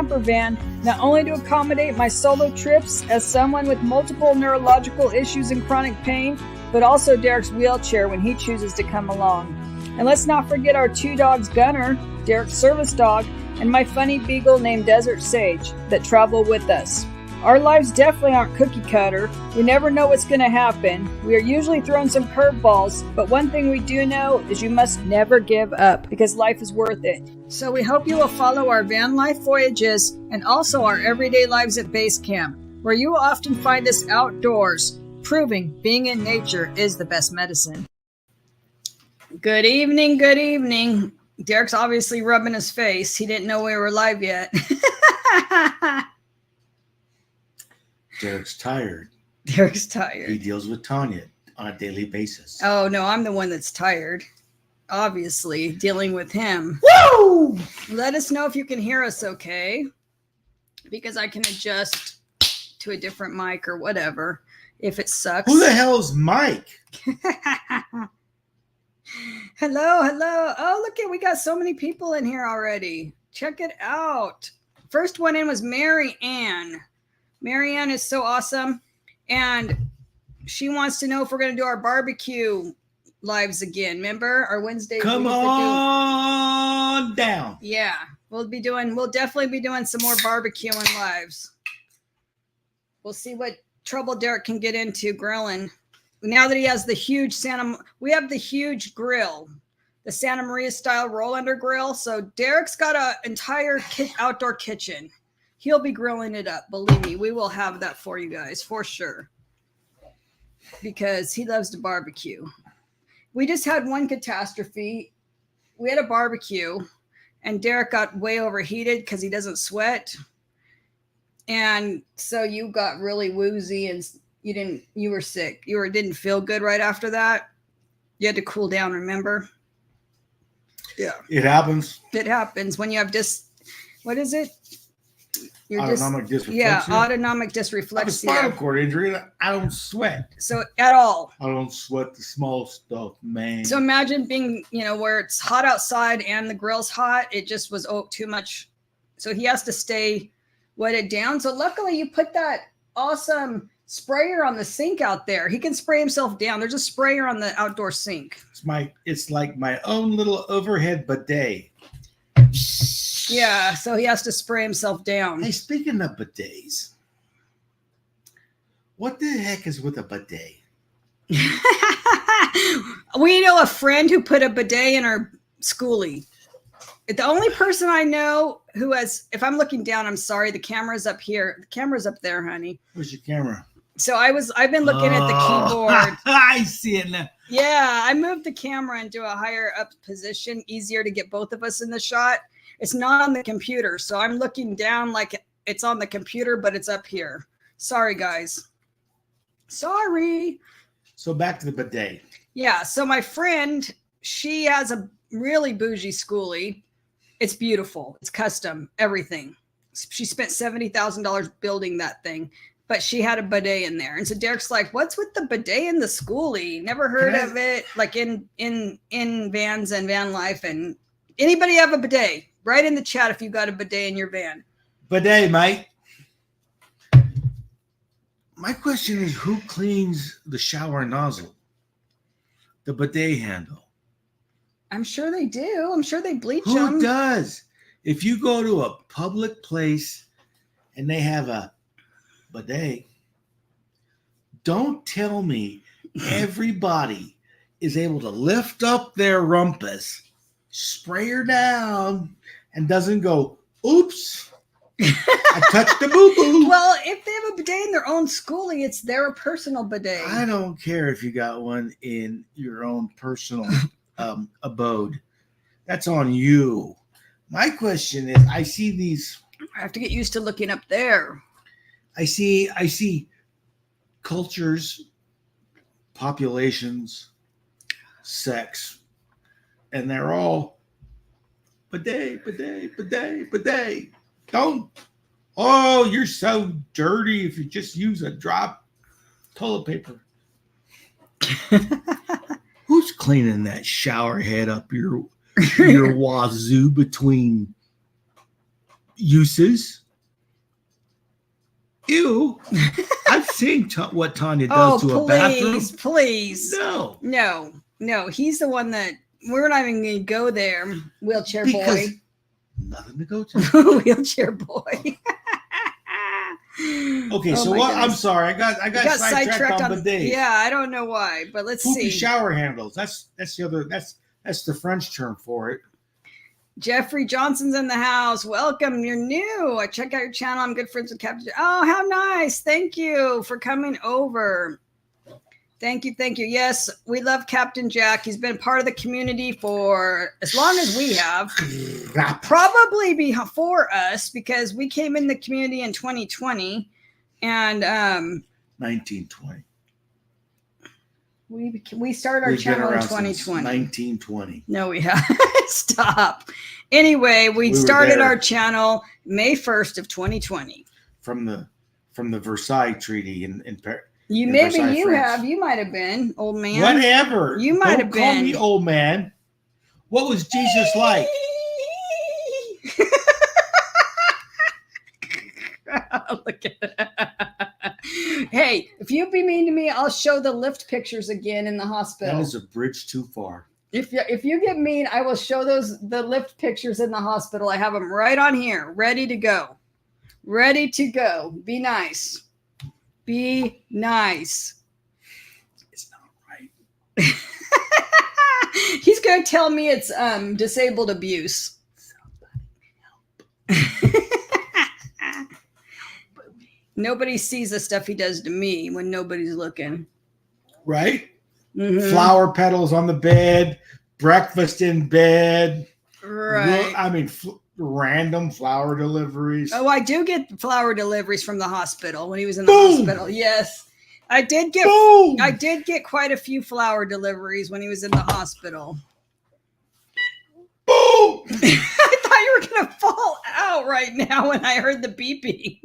camper van, not only to accommodate my solo trips as someone with multiple neurological issues and chronic pain, but also Derek's wheelchair when he chooses to come along. And let's not forget our 2 dogs, Gunner, Derek's service dog, and my funny beagle named Desert Sage, that travel with us. Our lives definitely aren't cookie cutter. We never know what's going to happen. We are usually thrown some curveballs, but one thing we do know is you must never give up because life is worth it. So we hope you will follow our van life voyages and also our everyday lives at base camp, where you will often find us outdoors, proving being in nature is the best medicine. Good evening, good evening. Derek's obviously rubbing his face. He didn't know we were live yet. Derek's tired. Derek's tired. He deals with Tanya on a daily basis. Oh, no, I'm the one that's tired. Obviously, dealing with him. Woo! Let us know if you can hear us okay, because I can adjust to a different mic or whatever if it sucks. Who the hell's Mike? Hello, hello. Oh, look at, we got so many people in here already. Check it out. First one in was Mary Ann. Mary Ann is so awesome. And she wants to know if we're going to do our barbecue lives again. Remember our Wednesday? Come on down. Yeah, we'll definitely be doing some more barbecuing lives. We'll see what trouble Derek can get into grilling. Now that he has the huge we have the huge grill, the Santa Maria style roll under grill. So Derek's got an entire outdoor kitchen. He'll be grilling it up. Believe me, we will have that for you guys for sure, because he loves to barbecue. We just had one catastrophe. We had a barbecue and Derek got way overheated because he doesn't sweat. And so you got really woozy and you were sick. You didn't feel good right after that. You had to cool down, remember? Yeah. It happens. It happens when you have what is it? Autonomic dysreflexia. Yeah, autonomic dysreflexia. I have a spinal cord injury and I don't sweat. So at all. I don't sweat the small stuff, man. So imagine being, where it's hot outside and the grill's hot. It just was too much. So he has to stay wetted down. So luckily you put that awesome sprayer on the sink out there. He can spray himself down. There's a sprayer on the outdoor sink. It's like my own little overhead bidet. Yeah, so he has to spray himself down. Hey, speaking of bidets, what the heck is with a bidet? We know a friend who put a bidet in her schoolie. The only person I know who has, if I'm looking down, I'm sorry, the camera's up here. The camera's up there, honey. Where's your camera? So I've been looking at the keyboard. I see it now. Yeah, I moved the camera into a higher up position, easier to get both of us in the shot. It's not on the computer, so I'm looking down like it's on the computer, but it's up here. Sorry, guys. Sorry. So back to the bidet. Yeah, so my friend, she has a really bougie schoolie. It's beautiful. It's custom, everything. She spent $70,000 building that thing, but she had a bidet in there. And so Derek's like, what's with the bidet in the schoolie? Never heard of it. Like in vans and van life. And anybody have a bidet? Write in the chat if you got a bidet in your van. Bidet, mate. My question is, who cleans the shower nozzle? The bidet handle? I'm sure they do. I'm sure they bleach them. Who does? If you go to a public place and they have a bidet, don't tell me everybody is able to lift up their rumpus, spray her down, and doesn't go, oops, I touched the boo-boo. Well, if they have a bidet in their own schoolie, it's their personal bidet. I don't care if you got one in your own personal abode. That's on you. My question is, I see these. I have to get used to looking up there. I see cultures, populations, sex, and they're all bidet, bidet, bidet, bidet. Don't. Oh, you're so dirty if you just use a drop toilet paper. Who's cleaning that shower head up your wazoo between uses. Ew. I've seen what Tanya does to a bathroom. Please. No. He's the one that we're not even going to go there. Wheelchair Because boy. nothing to go to. Wheelchair boy. Okay, so what? I'm sorry, I got sidetracked on bidets. Yeah, I don't know why, but let's Poopy see. shower handles. That's the other. That's the French term for it. Jeffrey Johnson's in the house. Welcome. You're new. I check out your channel. I'm good friends with Captain. Oh, how nice. Thank you for coming over. Thank you. Yes, we love Captain Jack. He's been part of the community for as long as we have. Probably before us, because we came in the community in 2020. And 1920. We started our channel in 2020. 1920. No, we have. Stop. Anyway, we started our channel May 1st of 2020. From the Versailles Treaty in Paris. You might have been, old man. Whatever. You might have been. Don't call me old man. What was Jesus like? Look at that. Hey, if you be mean to me, I'll show the lift pictures again in the hospital. That is a bridge too far. If you get mean, I will show the lift pictures in the hospital. I have them right on here, ready to go. Ready to go. Be nice. Be nice. It's not right. He's going to tell me it's disabled abuse. Nobody sees the stuff he does to me when nobody's looking. Right? Mm-hmm. Flower petals on the bed, breakfast in bed. Right. Random flower deliveries. Oh, I do get flower deliveries from the hospital when he was in the hospital. Yes. I did get quite a few flower deliveries when he was in the hospital. Boom! I thought you were going to fall out right now when I heard the beeping.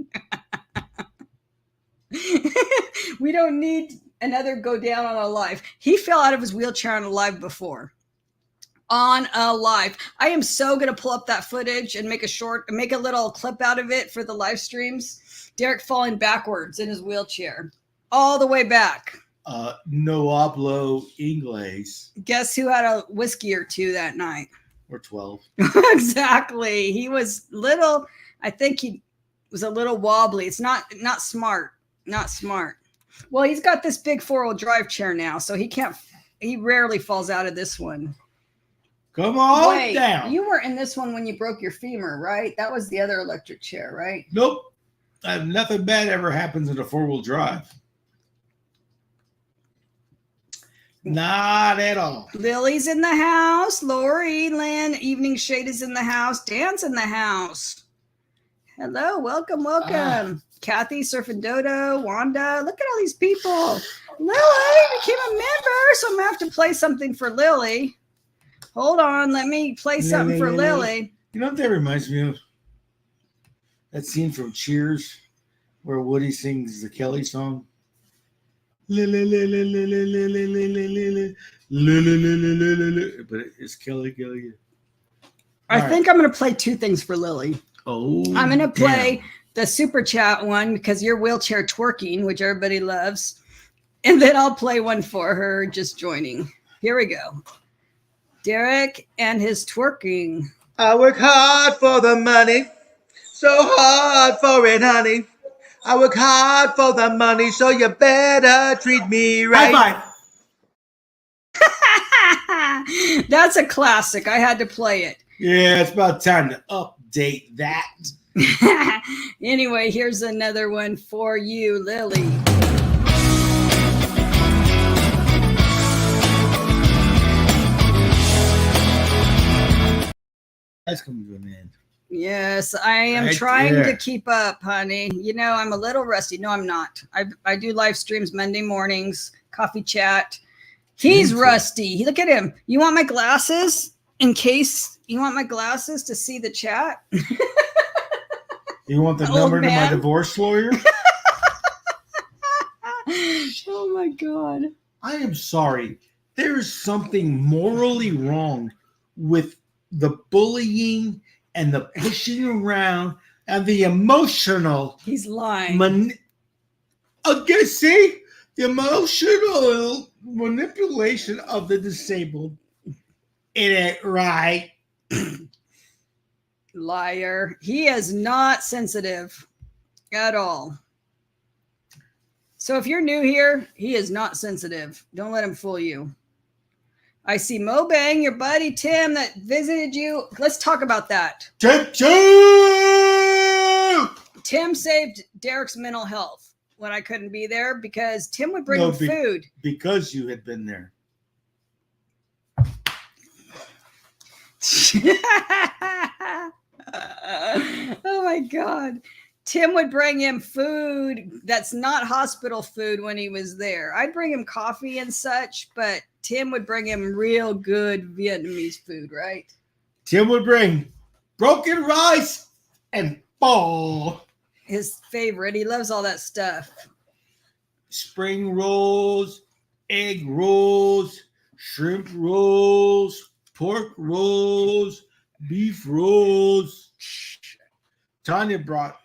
We don't need another go down on a live. He fell out of his wheelchair on a live before. On a live. I am so going to pull up that footage and make a little clip out of it for the live streams. Derek falling backwards in his wheelchair. All the way back. No hablo inglés. Guess who had a whiskey or two that night? Or 12. Exactly. He was little. I think he was a little wobbly. It's not smart. Not smart. Well, he's got this big 4-wheel drive chair now, so he rarely falls out of this one. Come on down. You were in this one when you broke your femur, right? That was the other electric chair, right? Nope. Nothing bad ever happens in a 4-wheel drive. Not at all. Lily's in the house. Lori, Lynn, Evening Shade is in the house. Dan's in the house. Hello, welcome. Kathy, Surfing Dodo, Wanda. Look at all these people. Lily became a member, so I'm going to have to play something for Lily. Hold on, let me play something for Lily. You know what that reminds me of? That scene from Cheers where Woody sings the Kelly song. But it's Kelly. I think I'm going to play two things for Lily. Oh, I'm going to play the super chat one because you're wheelchair twerking, which everybody loves. And then I'll play one for her just joining. Here we go. Derek and his twerking. I work hard for the money, so hard for it, honey. I work hard for the money, so you better treat me right. High five. That's a classic. I had to play it. Yeah, it's about time to update that. Anyway, here's another one for you, Lily. That's coming to an end. Yes, I am trying to keep up, honey. You know, I'm a little rusty. No, I'm not. I do live streams Monday mornings, coffee chat. He's rusty. Look at him. You want my glasses in case you want my glasses to see the chat? You want the number to my divorce lawyer? Oh, my God. I am sorry. There is something morally wrong with the bullying and the pushing around And the emotional He's lying. Okay, see? The emotional manipulation of the disabled. It ain't right. Liar. He is not sensitive at all. So if you're new here, he is not sensitive. Don't let him fool you. I see Mo Bang, your buddy Tim that visited you. Let's talk about that. Tim saved Derek's mental health when I couldn't be there because Tim would bring him food. Because you had been there. Oh my God. Tim would bring him food that's not hospital food when he was there. I'd bring him coffee and such, but Tim would bring him real good Vietnamese food, right? Tim would bring broken rice and pho. His favorite. He loves all that stuff. Spring rolls, egg rolls, shrimp rolls, pork rolls, beef rolls. Tanya brought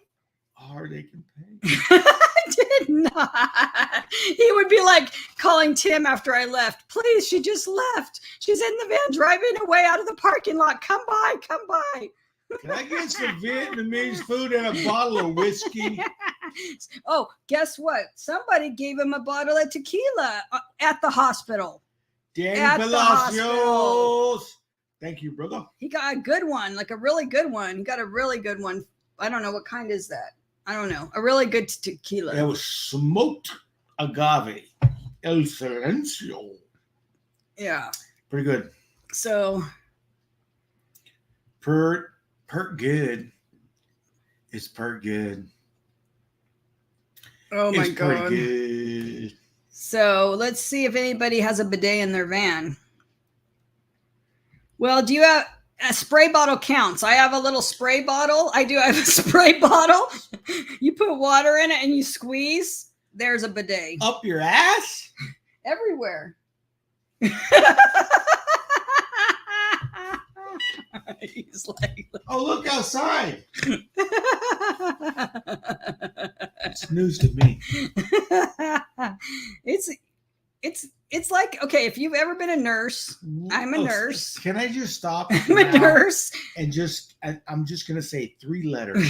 heartache and pain. I did not. He would be like calling Tim after I left. Please, she just left. She's in the van driving away out of the parking lot. Come by, come by. Can I get some Vietnamese food and a bottle of whiskey? Oh, guess what? Somebody gave him a bottle of tequila at the hospital. Danny At the Palacios. Thank you, brother. He got a good one, like a really good one. He got a really good one. I don't know. What kind is that? I don't know. A really good tequila. It was smoked agave. El Silencio. Yeah. Pretty good. So. Per good. It's per good. Oh my it's God. Pretty good. So let's see if anybody has a bidet in their van. Well, do you have a spray bottle counts? I have a little spray bottle. I do have a spray bottle. You put water in it and you squeeze. There's a bidet. Up your ass? Everywhere. He's like, oh, look outside. It's news to me. It's like, okay, if you've ever been a nurse, I'm a nurse. Can I just stop? I'm a nurse. And I'm just going to say 3 letters.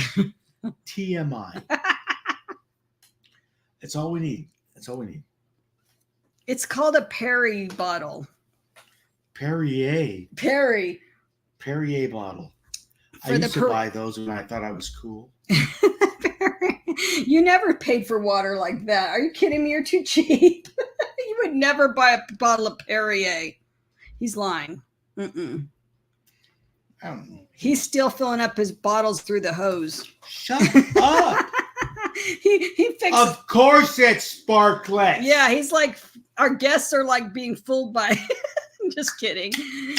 TMI. That's all we need. That's all we need. It's called a Perry bottle. Perrier bottle. I used to buy those when I thought I was cool. You never paid for water like that. Are you kidding me? You're too cheap. You would never buy a bottle of Perrier. He's lying. Mm-mm. He's still filling up his bottles through the hose. Shut up. He fixes. Of course it's sparklet. Yeah, he's like, our guests are like being fooled by. I'm just kidding.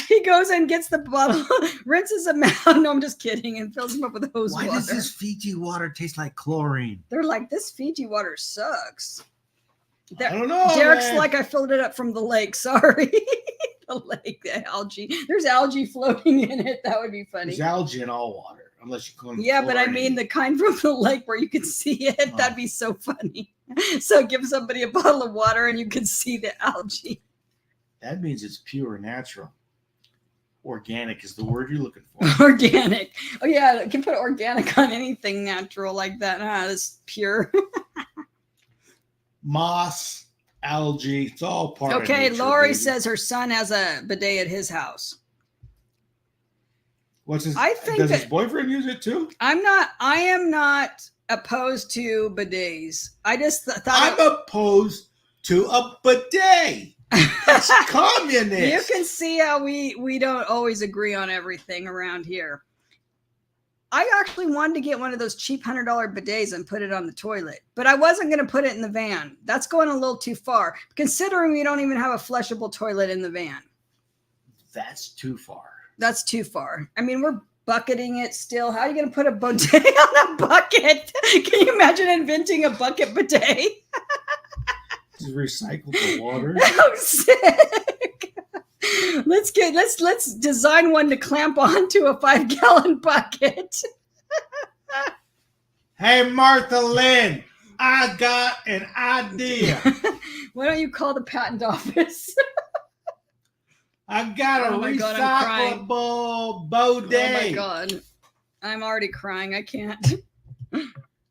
He goes and gets the bottle, rinses them out. No, I'm just kidding, and fills them up with hose water. Why does this Fiji water taste like chlorine? They're like, this Fiji water sucks. I don't know. Derek's man. like, I filled it up from the lake. Sorry. The lake, the algae. There's algae floating in it. That would be funny. There's algae in all water, unless you call it. Yeah, but I mean the kind from the lake where you can see it. Oh. That'd be so funny. So give somebody a bottle of water and you can see the algae. That means it's pure and natural. Organic is the word you're looking for. Organic. Oh, yeah. You can put organic on anything natural like that. It's pure. Moss, algae, it's all part of okay, nature, Lori baby. says her son has a bidet at his house. What's his? I think does his boyfriend use it too? I am not opposed to bidets. I just thought I'm opposed to a bidet. That's communist. You can see how we don't always agree on everything around here. I actually wanted to get one of those cheap $100 bidets and put it on the toilet, but I wasn't going to put it in the van. That's going a little too far, considering we don't even have a flushable toilet in the van. That's too far. That's too far. I mean, we're bucketing it still. How are you going to put a bidet on a bucket? Can you imagine inventing a bucket bidet? Just recycle the water. Oh, sick. Let's design one to clamp onto a 5-gallon bucket. Hey, Martha Lynn, I got an idea. Why don't you call the patent office? I got a Oh my God, I'm crying. recyclable bidet. Oh my God. I'm already crying. I can't.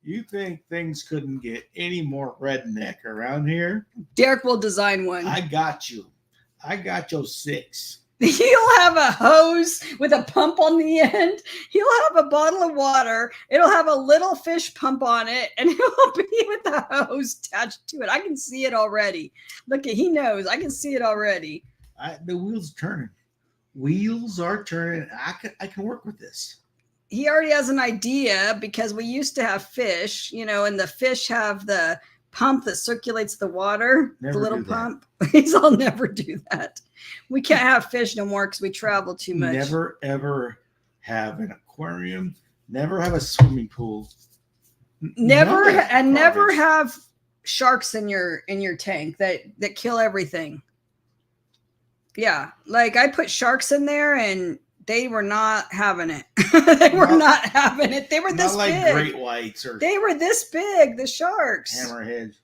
You think things couldn't get any more redneck around here? Derek will design one. I got you. I got your 6. He'll have a hose with a pump on the end. He'll have a bottle of water. It'll have a little fish pump on it, and it'll be with the hose attached to it. I can see it already. Look, he knows. I can see it already. The wheels are turning. Wheels are turning. I can work with this. He already has an idea because we used to have fish, and the fish have the pump that circulates the water, Never the little do that. pump. I'll never do that. We can't have fish no more because we travel too much. Never, ever have an aquarium. Never have a swimming pool. Never Garbage. have sharks in your tank that kill everything. Yeah, like I put sharks in there and they were not having it. They were not having it. They were this Not like big. great whites or They were this big, the sharks. hammerheads.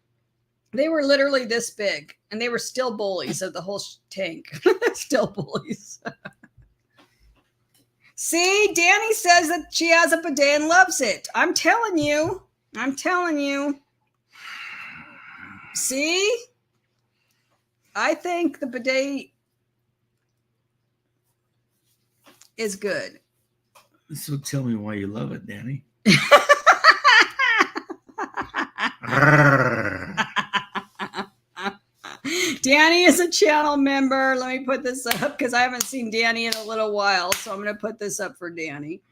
They were literally this big, and they were still bullies of the whole tank. Still bullies. See, Danny says that she has a bidet and loves it. I'm telling you. I'm telling you. See? I think the bidet is good. So tell me why you love it, Danny. Danny is a channel member. Let me put this up because I haven't seen Danny in a little while. So I'm going to put this up for Danny.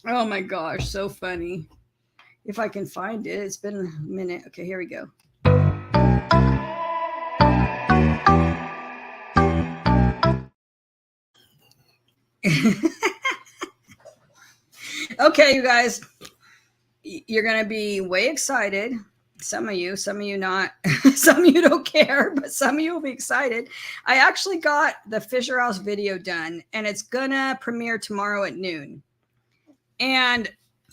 Oh my gosh, so funny. If I can find it. It's been a minute. Okay, here we go. Okay, you guys. You're going to be way excited. Some of you not. Some of you don't care, but some of you will be excited. I actually got the Fisher House video done, and it's gonna premiere tomorrow at noon. And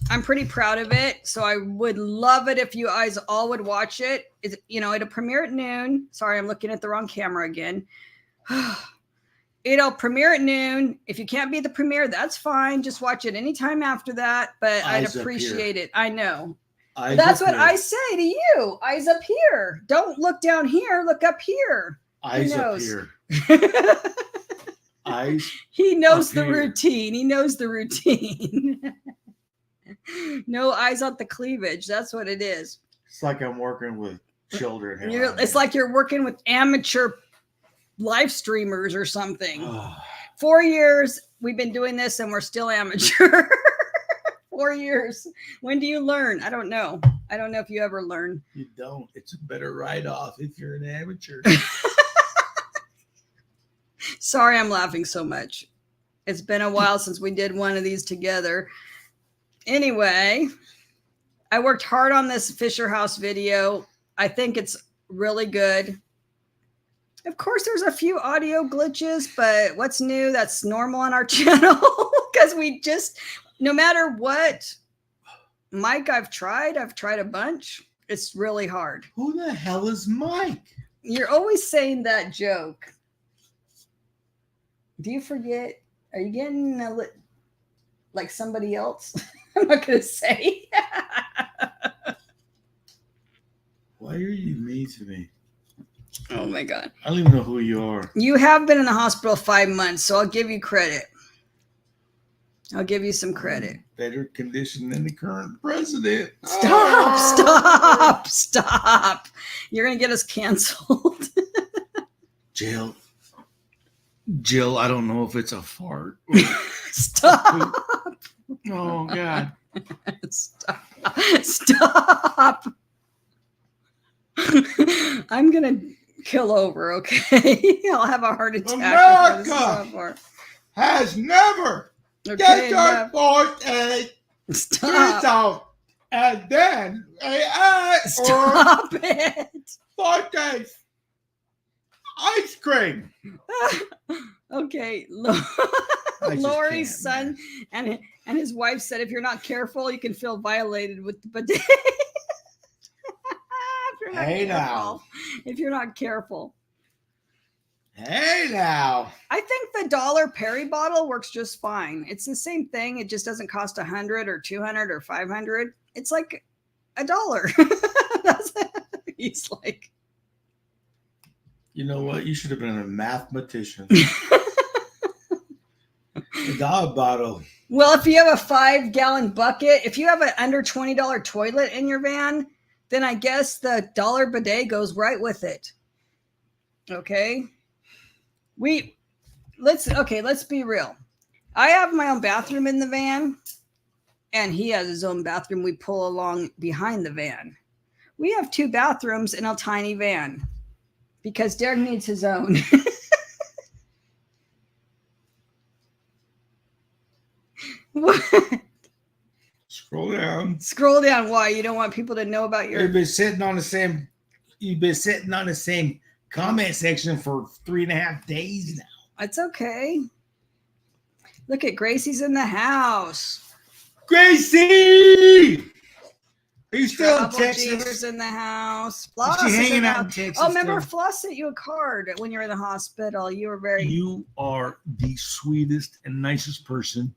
I'm pretty proud of it. So I would love it if you guys all would watch it. It'll premiere at noon. Sorry, I'm looking at the wrong camera again. It'll premiere at noon. If you can't be the premiere, that's fine. Just watch it anytime after that. But I'd appreciate it. I know. That's what I say to you. Eyes up here. Don't look down here. Look up here. Eyes up here. Eyes. He knows the routine. He knows the routine. No eyes on the cleavage. That's what it is. It's like I'm working with children. It's like you're working with amateur live streamers or something. 4 years we've been doing this and we're still amateur. 4 years. When do you learn? I don't know. I don't know if you ever learn. You don't. It's a better write-off if you're an amateur. Sorry, I'm laughing so much. It's been a while since we did one of these together. Anyway, I worked hard on this Fisher House video. I think it's really good. Of course, there's a few audio glitches, but what's new? That's normal on our channel because no matter what mic I've tried a bunch. It's really hard. Who the hell is Mike? You're always saying that joke. Do you forget? Are you getting like somebody else? I'm not going to say. Why are you mean to me? Oh my God. I don't even know who you are. You have been in the hospital 5 months, so I'll give you credit. I'll give you some credit. Better condition than the current president. Stop. You're going to get us canceled. Jill, I don't know if it's a fart. Stop. Oh, God. Stop. I'm going to kill over, okay? I'll have a heart attack. America has never Okay, get birthday. Stop. And then Stop it. birthdays. Ice cream. Okay. I just Lori's can't, son and his wife said, if you're not careful, you can feel violated with the bidet. Hey now. If you're not careful. Hey now. I think the dollar Perry bottle works just fine. It's the same thing. It just doesn't cost $100 or $200 or $500. It's like $1. That's he's like. You know what? You should have been a mathematician. The dollar bottle. Well, if you have a 5-gallon bucket, if you have an under $20 toilet in your van, then I guess the dollar bidet goes right with it. Okay. Let's be real. I have my own bathroom in the van, and he has his own bathroom we pull along behind the van. We have 2 bathrooms in a tiny van because Derek needs his own. Scroll down. Scroll down. Why? You don't want people to know about your. You've been sitting on the same comment section for 3.5 days now. It's okay. Look at Gracie's in the house. Gracie! Are you still in Trouble Texas? Jeeber's in the house. Is Floss she is hanging in out the in Texas? Oh, remember still? Floss sent you a card when you were in the hospital. You were very. You are the sweetest and nicest person.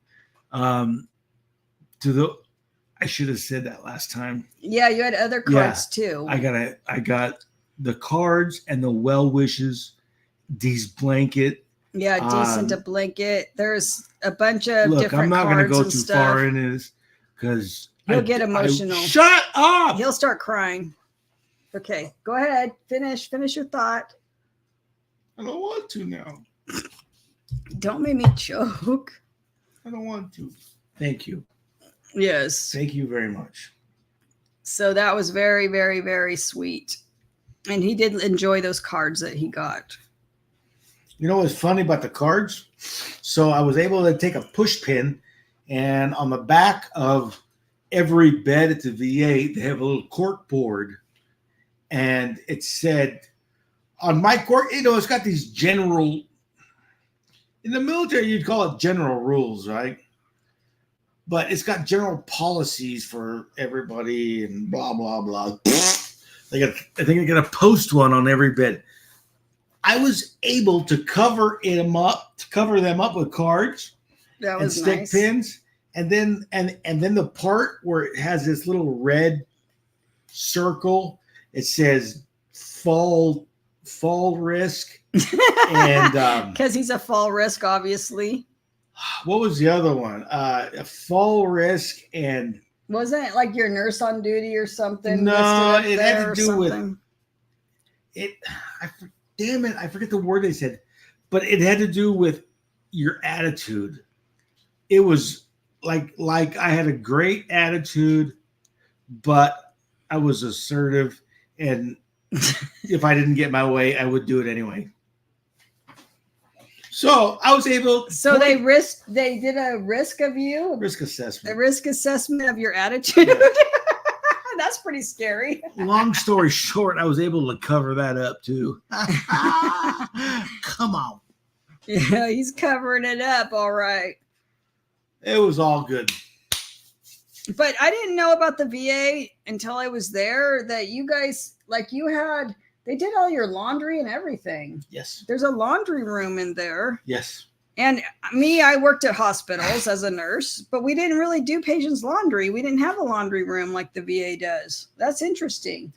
I should have said that last time. Yeah, you had other cards too. I got the cards and the well wishes. These blanket. Yeah, decent a blanket. There's a bunch of Look, different I'm not going to cards go and too stuff. far into this because He'll get emotional. Shut up! He'll start crying. Okay, go ahead. Finish your thought. I don't want to now. Don't make me choke. I don't want to. Thank you. Yes. Thank you very much. So that was very, very, very sweet. And he did enjoy those cards that he got. You know what's funny about the cards? So I was able to take a push pin, and on the back of every bed at the VA, they have a little cork board. And it said, on my cork, it's got these general, in the military, you'd call it general rules, right? But it's got general policies for everybody and blah, blah, blah. I think they're going to post one on every bed. I was able to cover them up with cards and stick nice. pins. And then the part where it has this little red circle, it says fall risk. And because he's a fall risk, obviously. What was the other one? A fall risk and wasn't it like your nurse on duty or something? No, it had to do something? with it. Damn it, I forget the word they said, but it had to do with your attitude. It was like I had a great attitude, but I was assertive, and if I didn't get my way, I would do it anyway. So I was able. So they did a risk of you? Risk assessment. A risk assessment of your attitude? That's pretty scary. Long story short, I was able to cover that up too. Come on. Yeah, he's covering it up. All right. It was all good. But I didn't know about the VA until I was there that you guys, they did all your laundry and everything. Yes. There's a laundry room in there. Yes. And I worked at hospitals as a nurse, but we didn't really do patients' laundry. We didn't have a laundry room like the VA does. That's interesting.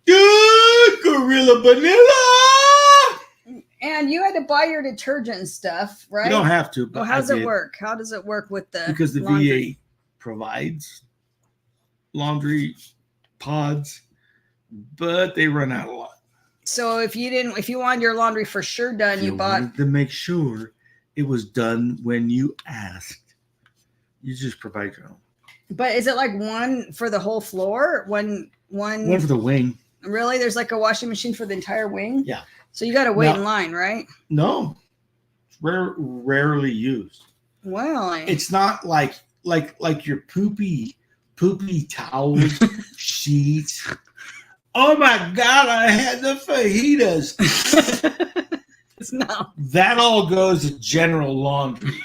Good Gorilla Vanilla. And you had to buy your detergent and stuff, right? You don't have to. But how does it work? How does it work with the Because the laundry? VA provides laundry pods, but they run out a lot. So if you wanted your laundry for sure done, you bought wanted to make sure it was done when you asked. You just provide your own. But is it like one for the whole floor? One for the wing. Really? There's like a washing machine for the entire wing? Yeah. So you got to wait in line, right? No. It's rarely used. Well, it's not like your poopy towels, sheets. Oh my God, I had the fajitas. No. That all goes to general laundry.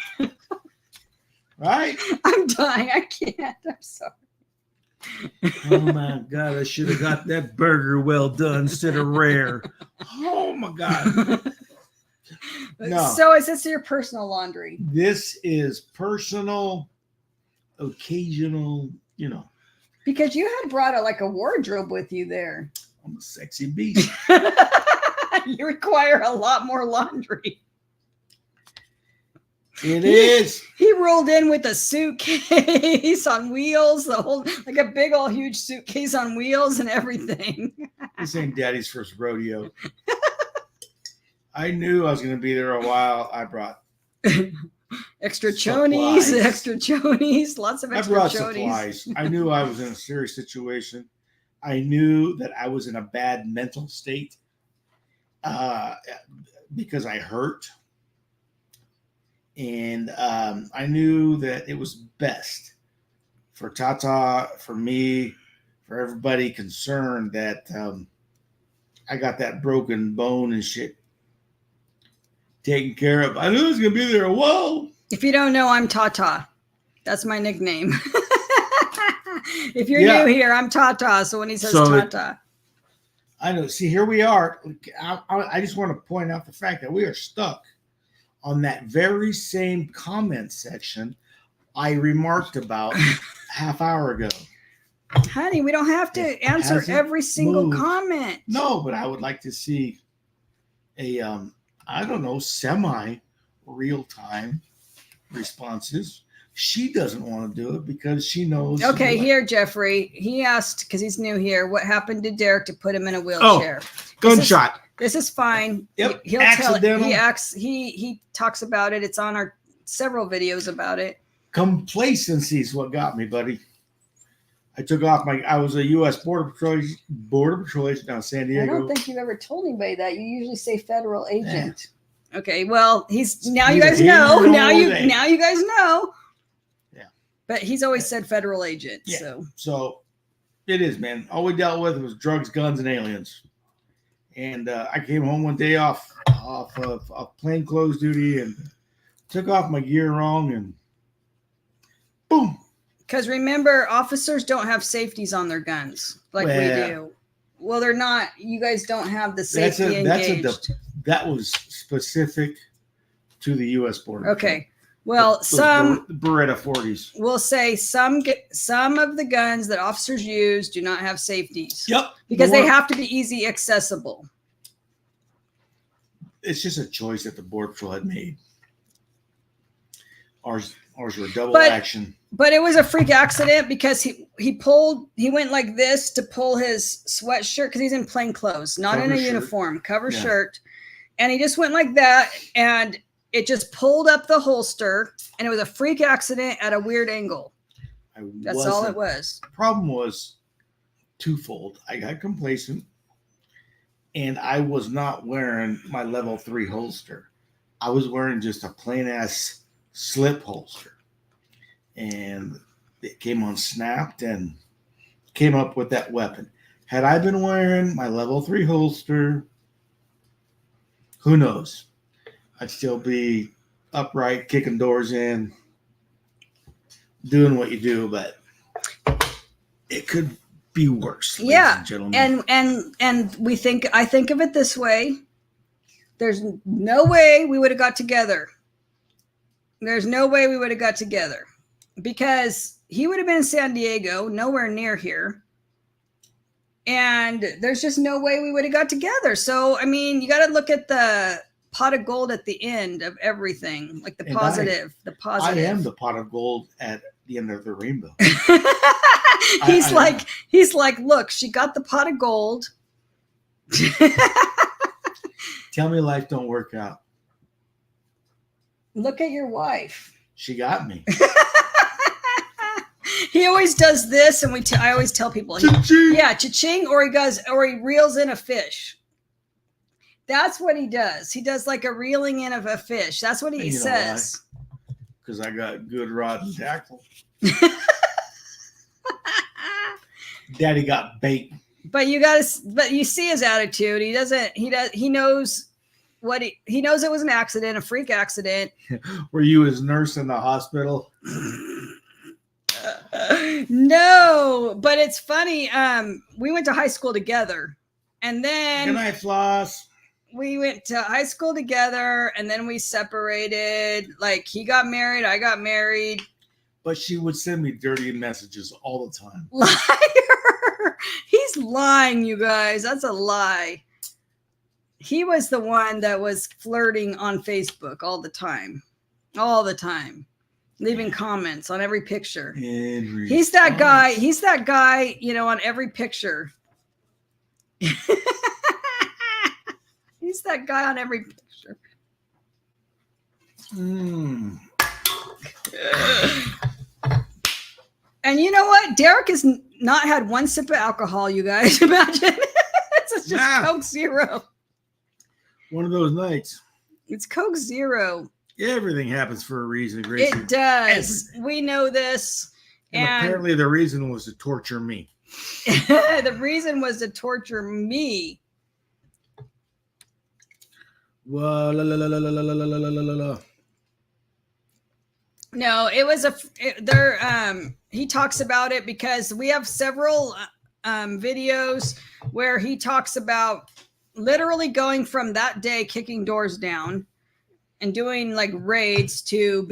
Right? I'm dying. I can't. I'm sorry. Oh my God, I should have got that burger well done instead of rare. Oh my God. No. So is this your personal laundry? This is personal, occasional, you know. Because you had brought a wardrobe with you there. I'm a sexy beast. You require a lot more laundry. It is. He rolled in with a suitcase on wheels, like a big old huge suitcase on wheels and everything. This ain't Daddy's first rodeo. I knew I was going to be there a while. I brought extra chonies, supplies. lots of I extra brought chonies. supplies. I knew I was in a serious situation. I knew that I was in a bad mental state because I hurt. And I knew that it was best for Tata, for me, for everybody concerned that I got that broken bone and shit taken care of. I knew it was going to be there a while. If you don't know, I'm Tata. That's my nickname. If you're new here, I'm Tata. So when he says Tata. I know. See, here we are. I just want to point out the fact that we are stuck on that very same comment section I remarked about half hour ago. Honey, we don't have to answer every single comment. No, but I would like to see a, I don't know, semi real-time responses. She doesn't want to do it because she knows. Okay, here, Jeffrey. He asked, because he's new here, what happened to Derek to put him in a wheelchair? Oh, gunshot. This is fine. Yep. He'll Accidental. tell it. He talks about it. It's on our several videos about it. Complacency is what got me, buddy. I took off I was a U.S. Border Patrol agent down in San Diego. I don't think you've ever told anybody that. You usually say federal agent. Yeah. Okay, well, you guys know. Now you guys know. Yeah. But he's always said federal agent. Yeah. So it is, man. All we dealt with was drugs, guns, and aliens. And I came home one day off of plainclothes duty and took off my gear wrong and boom. Because remember, officers don't have safeties on their guns like we do. Well, they're not. You guys don't have the safety engaged. That was specific to the U.S. Border. Okay. Well, some Beretta 40s. We'll say some of the guns that officers use do not have safeties. Yep. Because they have to be easy accessible. It's just a choice that the Border Patrol had made. Ours were double action. But it was a freak accident because he went like this to pull his sweatshirt because he's in plain clothes, not in a uniform, shirt. And he just went like that and it just pulled up the holster and it was a freak accident at a weird angle. That's all it was. The problem was twofold. I got complacent and I was not wearing my level 3 holster. I was wearing just a plain ass slip holster. And it came unsnapped and came up with that weapon. Had I been wearing my level 3 holster, who knows? I'd still be upright, kicking doors in, doing what you do, but it could be worse. Yeah, and gentlemen. And I think of it this way. There's no way we would have got together. There's no way we would have got together because he would have been in San Diego, nowhere near here. And there's just no way we would have got together. So, I mean, you got to look at the pot of gold at the end of everything, like the positive. I am the pot of gold at the end of the rainbow. He's like, look, she got the pot of gold. Tell me life don't work out. Look at your wife. She got me. He always does this, and I always tell people, cha-ching, or he reels in a fish. That's what he does. He does like a reeling in of a fish. That's what he says. Because I got good rod and tackle. Daddy got bait. But you see his attitude. He knows he knows it was an accident, a freak accident. Were you his nurse in the hospital? No, but it's funny. We went to high school together, and then Good night, Floss. we went to high school together, and then we separated. Like, he got married, I got married. But she would send me dirty messages all the time. Liar! He's lying, you guys. That's a lie. He was the one that was flirting on Facebook all the time, leaving comments on every picture. He's that guy. He's that guy, on every picture. He's that guy on every picture. And you know what? Derek has not had one sip of alcohol, you guys. Imagine. It's just Coke Zero. One of those nights. It's Coke Zero. Everything happens for a reason, Gracie. It does. We know this. And apparently the reason was to torture me. The reason was to torture me. No, it was he talks about it because we have several videos where he talks about literally going from that day kicking doors down and doing like raids to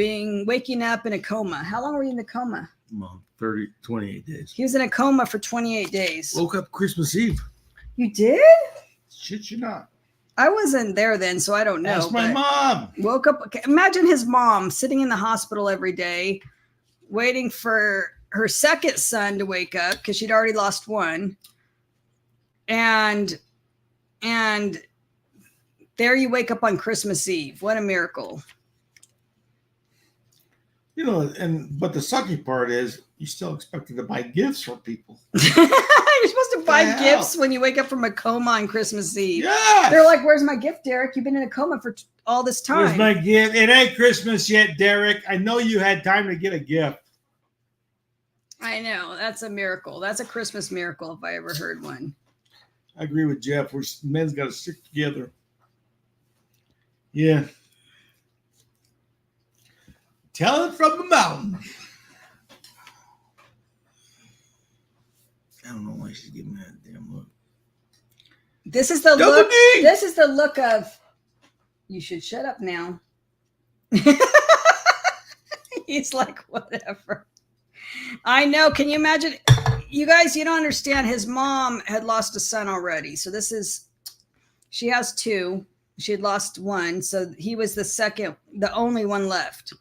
waking up in a coma. How long were you in the coma? Well, 28 days. He was in a coma for 28 days. Woke up Christmas Eve. You did? Shit, you not. I wasn't there then, so I don't know. That's my mom. Woke up. Imagine his mom sitting in the hospital every day, waiting for her second son to wake up because she'd already lost one. And there you wake up on Christmas Eve. What a miracle. But the sucky part is you still expected to buy gifts for people. You're supposed to buy gifts when you wake up from a coma on Christmas Eve. Yeah. They're like, "Where's my gift, Derek? You've been in a coma for all this time." Where's my gift? It ain't Christmas yet, Derek. I know you had time to get a gift. I know. That's a miracle. That's a Christmas miracle if I ever heard one. I agree with Jeff. Men's got to stick together. Yeah. Tell it from the mountain. I don't know why she's giving me that damn look. This is the look. This is the look of, you should shut up now. He's like, whatever. I know. Can you imagine? You guys, you don't understand. His mom had lost a son already. So she has two. She had lost one. So he was the only one left.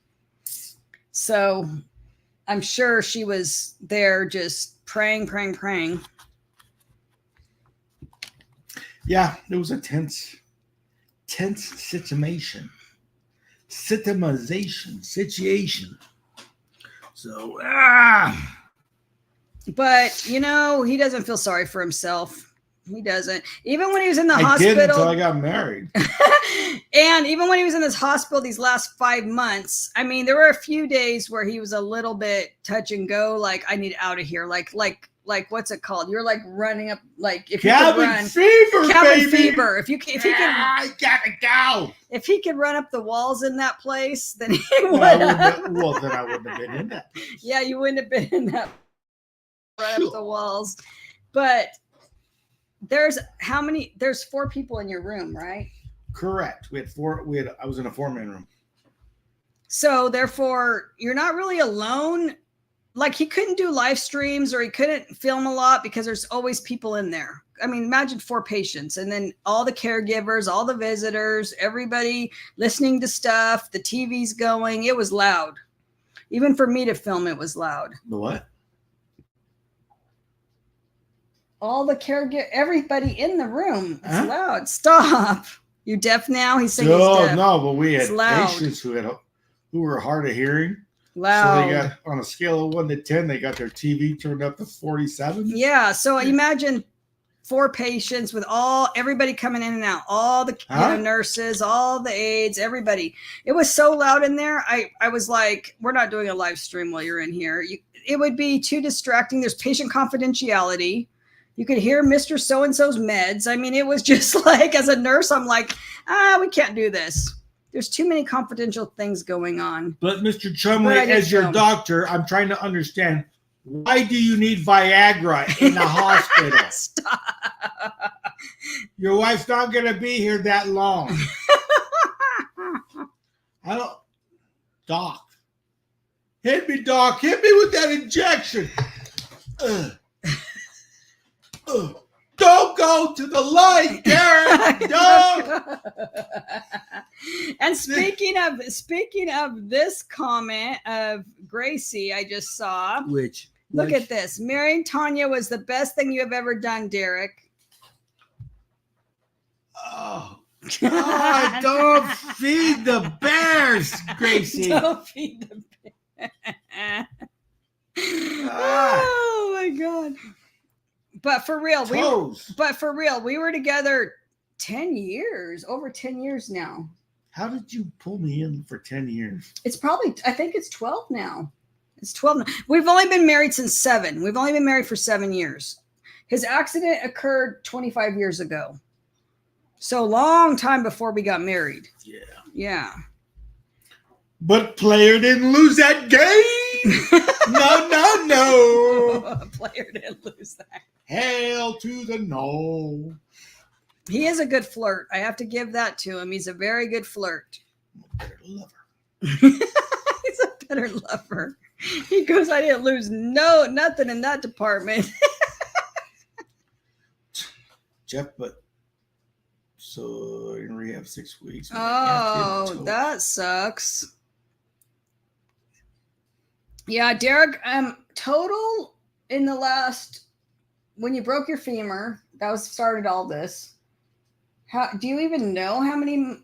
So I'm sure she was there just praying. Yeah, it was a tense situation. Situation. So, But, he doesn't feel sorry for himself. He doesn't. Even when he was in the I hospital. did until I got married. And even when he was in this hospital these last 5 months, I mean, there were a few days where he was a little bit touch and go. Like, I need out of here. Like what's it called? You're like running up, like if you could run. Cabin fever. If he could, I gotta go. If he could run up the walls in that place, then he would. Then I wouldn't have been in that place. Yeah, you wouldn't have been in that. Run up the walls, but there's 4 people in your room, right? Correct. We had 4. I was in a 4-man room. So therefore, you're not really alone. Like, he couldn't do live streams or he couldn't film a lot because there's always people in there. I mean, imagine 4 patients and then all the caregivers, all the visitors, everybody listening to stuff. The TV's going. It was loud. Even for me to film, it was loud. The what? All the caregiver, everybody in the room. It's loud. Stop. You deaf now? He's saying he's deaf. No, but we had patients who were hard of hearing. Loud. So they got, on a scale of 1 to 10, they got their TV turned up to 47. Yeah. So imagine 4 patients with everybody coming in and out, all the nurses, all the aides, everybody. It was so loud in there. I was like, we're not doing a live stream while you're in here. It would be too distracting. There's patient confidentiality. You could hear Mr. So-and-so's meds. I mean, it was just like, as a nurse, I'm like, we can't do this. There's too many confidential things going on. But Mr. Chumley, as your doctor, I'm trying to understand, why do you need Viagra in the hospital? Stop. Your wife's not going to be here that long. I don't. Doc. Hit me, Doc. Hit me with that injection. Don't go to the light, Derek. Don't. And speaking of this comment of Gracie, I just saw. Look at this. Marrying Tanya was the best thing you have ever done, Derek. Oh, God, don't feed the bears, Gracie. Don't feed the bears. Oh my God. But for real, we were together 10 years, over 10 years now. How did you pull me in for 10 years? It's probably, I think it's 12 now. It's 12 now. We've only been married since 7. We've only been married for 7 years. His accident occurred 25 years ago. So long time before we got married. Yeah. Yeah. But player didn't lose that game. No. Player didn't lose that. Hail to the no. He is a good flirt. I have to give that to him. He's a very good flirt. I'm a better lover. He's a better lover. He goes, I didn't lose nothing in that department. Jeff, but so in rehab 6 weeks. Oh, that sucks. Yeah, Derek, total in the last, when you broke your femur, that started all this. Do you even know how many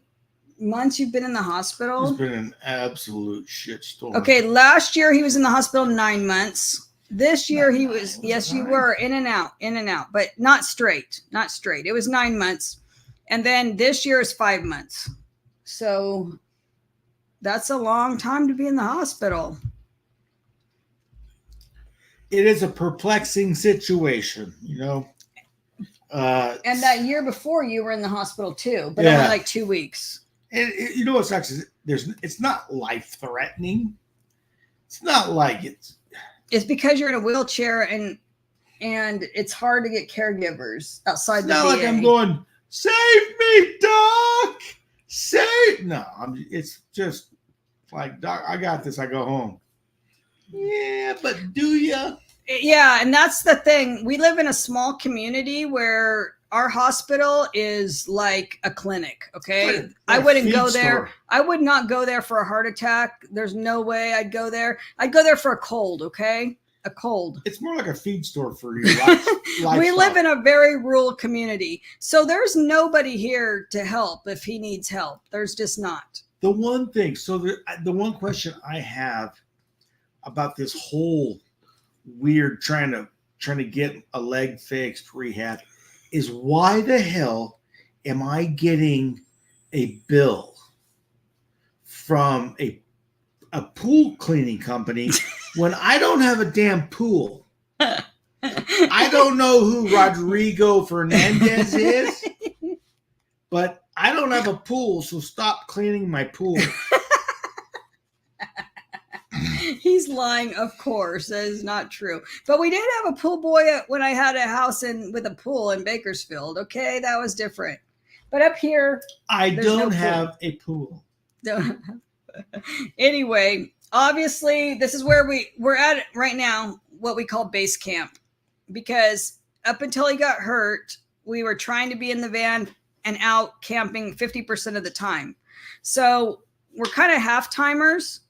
months you've been in the hospital? It's been an absolute shitstorm. Okay, last year he was in the hospital 9 months. This year he was, yes, you were in and out, but not straight. It was 9 months. And then this year is 5 months. So that's a long time to be in the hospital. It is a perplexing situation, you know. And that year before you were in the hospital too, but only like 2 weeks. You know what sucks is it's not life threatening. It's not like it's because you're in a wheelchair and it's hard to get caregivers outside the VA. It's not like I'm going, save me, Doc. It's just like, Doc, I got this. I go home. Yeah, but do you? Yeah, and that's the thing. We live in a small community where our hospital is like a clinic, okay? I wouldn't go there. I would not go there for a heart attack. There's no way I'd go there. I'd go there for a cold, okay? A cold. It's more like a feed store for you. We live in a very rural community. So there's nobody here to help if he needs help. There's just not. The one thing, the one question I have about this whole weird trying to get a leg fixed rehab is, why the hell am I getting a bill from a pool cleaning company when I don't have a damn pool? I don't know who Rodrigo Fernandez is, but I don't have a pool, so stop cleaning my pool. He's lying, of course. That is not true. But we did have a pool boy when I had a house with a pool in Bakersfield. Okay, that was different. But up here, I don't have a pool. Anyway, obviously, this is where we're at right now, what we call base camp. Because up until he got hurt, we were trying to be in the van and out camping 50% of the time. So we're kind of half-timers.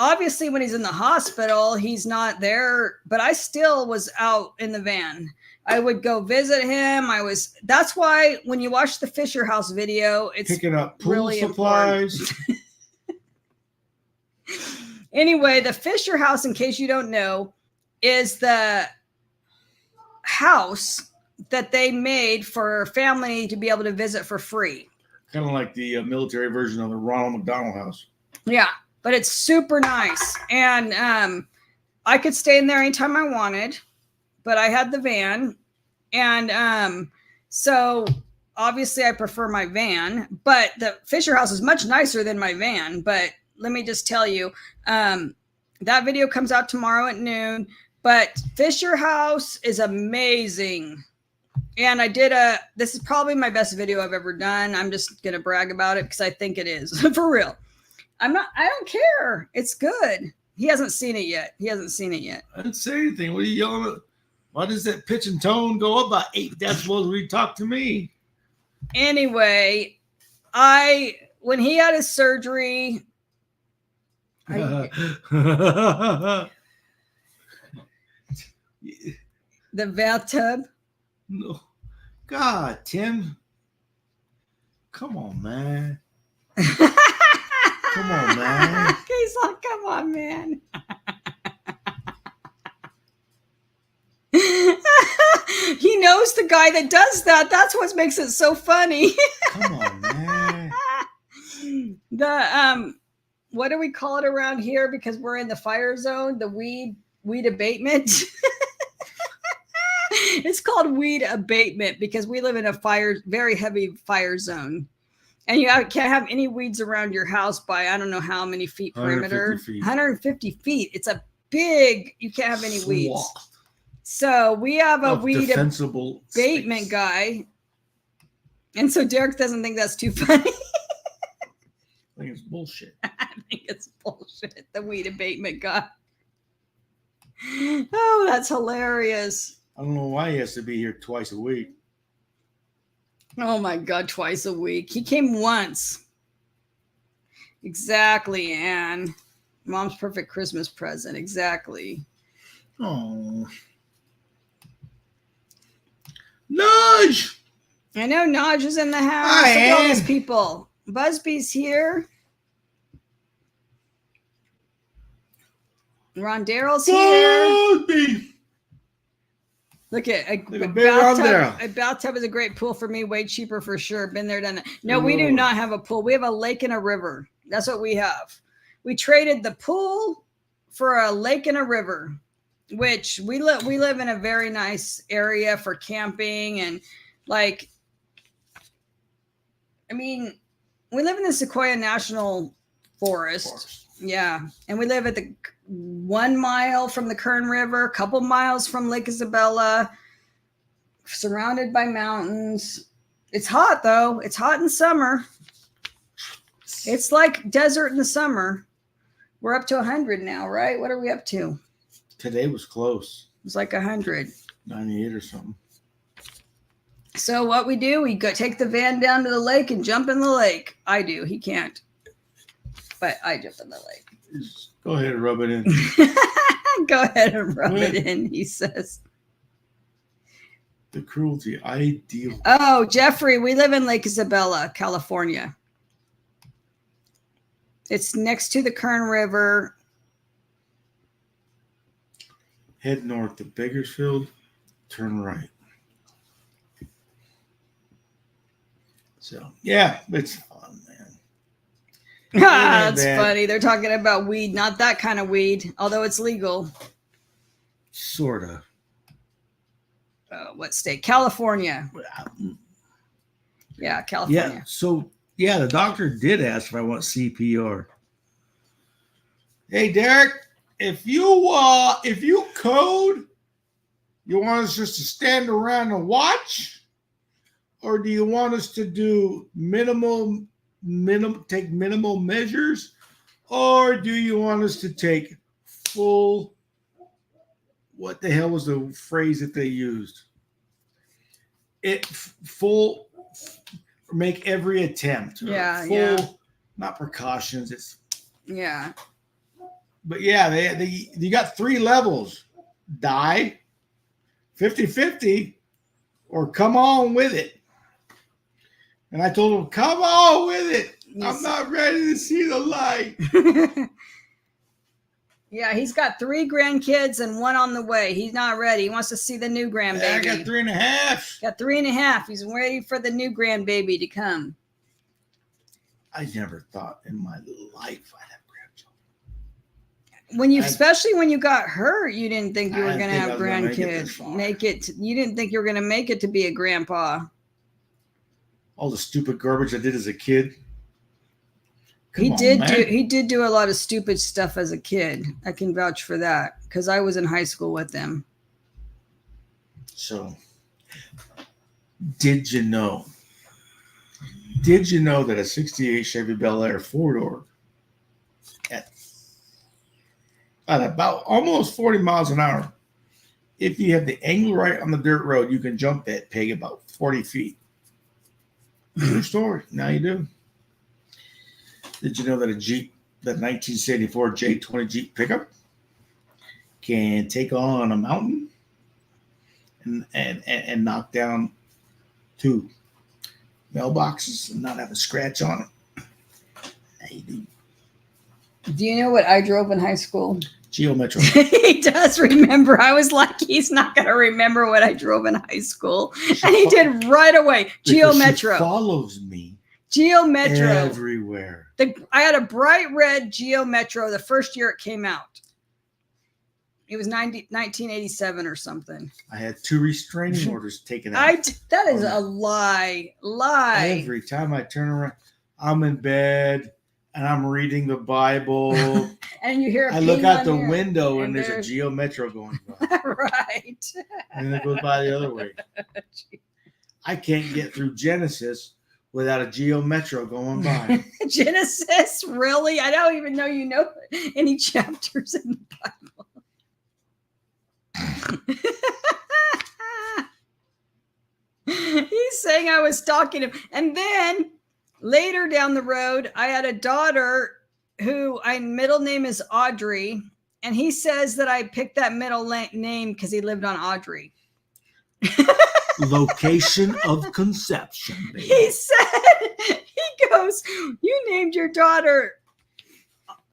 Obviously when he's in the hospital, he's not there, but I still was out in the van. I would go visit him. That's why when you watch the Fisher House video, it's picking up pool really supplies. Anyway, the Fisher House, in case you don't know, is the house that they made for family to be able to visit for free. Kind of like the military version of the Ronald McDonald House. Yeah. But it's super nice. And I could stay in there anytime I wanted. but I had the van. And so obviously I prefer my van, but the Fisher House is much nicer than my van. But let me just tell you, that video comes out tomorrow at noon, but Fisher House is amazing. And this is probably my best video I've ever done. I'm just going to brag about it because I think it is for real. I don't care. It's good. He hasn't seen it yet. I didn't say anything. What are you yelling at? Why does that pitch and tone go up by 8 decibels when you talk to me? Anyway, when he had his surgery, the bathtub. No. God, Tim. Come on, man. Come on, man. He's like, come on, man. He knows the guy that does that. That's what makes it so funny. Come on, man. What do we call it around here? Because we're in the fire zone, the weed abatement. It's called weed abatement because we live in a very heavy fire zone. And you can't have any weeds around your house by I don't know how many feet perimeter. 150 feet. It's a big, you can't have any weeds. So we have a weed abatement guy. And so Derek doesn't think that's too funny. I think it's bullshit. I think it's bullshit. The weed abatement guy. Oh, that's hilarious. I don't know why he has to be here twice a week. Oh my God, twice a week. He came once. Exactly, Anne. Mom's perfect Christmas present. Exactly. Oh. Nudge! I know Nudge is in the house. Hi, Look at all Ann. these people. Busby's here. Ron Darrell's here. Busby! Look at a big Ron Darrell. A bathtub is a great pool for me. Way cheaper for sure. Been there, done that. No, we do not have a pool. We have a lake and a river. That's what we have. We traded the pool for a lake and a river, which we live in a very nice area for camping and like, I mean, we live in the Sequoia National Forest. Yeah. And we live at the 1 mile from the Kern River, a couple miles from Lake Isabella, surrounded by mountains. It's hot though. It's hot in summer. It's like desert in the summer. We're up to 100 now, right? What are we up to? Today was close. It was like 100. 98 or something. So what we do, we go take the van down to the lake and jump in the lake. I do. He can't. But I jump in the lake. Just go ahead and rub it in. Go ahead and rub it in, he says. The cruelty, ideal. Oh, Jeffrey, we live in Lake Isabella, California. It's next to the Kern River. Head north to Bakersfield, turn right. So, yeah, it's fun, man. That's funny. They're talking about weed, not that kind of weed, although it's legal. Sort of. What state? California. Yeah, California. Yeah, so, yeah, the doctor did ask if I want CPR. Hey, Derek, if you code, you want us just to stand around and watch? Or do you want us to do take minimal measures? Or do you want us to take full, what the hell was the phrase that they used? Make every attempt. Yeah, full, yeah. Not precautions. It's Yeah. But yeah, you got 3 levels. Die, 50-50, or come on with it. And I told him, come on with it. Yes. I'm not ready to see the light. Yeah, he's got 3 grandkids and 1 on the way. He's not ready. He wants to see the new grandbaby. I got 3.5. Got 3.5. He's ready for the new grandbaby to come. I never thought in my life I'd have grandchildren. especially when you got hurt, you didn't think you were going to have grandkids. You didn't think you were going to make it to be a grandpa. All the stupid garbage I did as a kid. He did do a lot of stupid stuff as a kid. I can vouch for that because I was in high school with him. So, did you know that a 68 Chevy Bel Air 4-door at about almost 40 miles an hour, if you have the angle right on the dirt road, you can jump that pig about 40 feet. True story. Now you do. Did you know that that 1974 J20 Jeep pickup can take on a mountain and knock down 2 mailboxes and not have a scratch on it? Maybe. Do you know what I drove in high school? Geo Metro. He does remember. I was like, he's not going to remember what I drove in high school. And he did right away. Geo Metro. She follows me. Geo Metro. Everywhere. I had a bright red Geo Metro the first year it came out. It was 1987 or something. I had 2 restraining orders taken out. That is a lie. Every time I turn around, I'm in bed and I'm reading the Bible. And you hear I look out the window and there's a Geo Metro going by. Right. And then it goes by the other way. I can't get through Genesis without a Geo Metro going by. Genesis? Really? I don't even know you know any chapters in the Bible. He's saying I was stalking him. And then later down the road, I had a daughter who middle name is Audrey. And he says that I picked that middle name because he lived on Audrey. Location of conception, baby. He goes, you named your daughter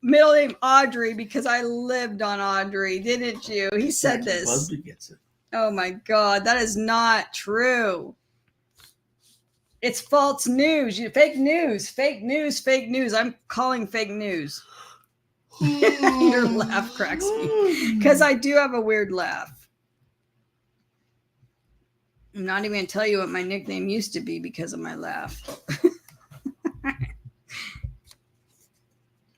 middle name Audrey because I lived on Audrey, didn't you? He said this. Busby gets it. Oh my God, that is not true. It's false news. Fake news. I'm calling fake news. Your laugh cracks me because I do have a weird laugh. I'm not even going to tell you what my nickname used to be because of my laugh.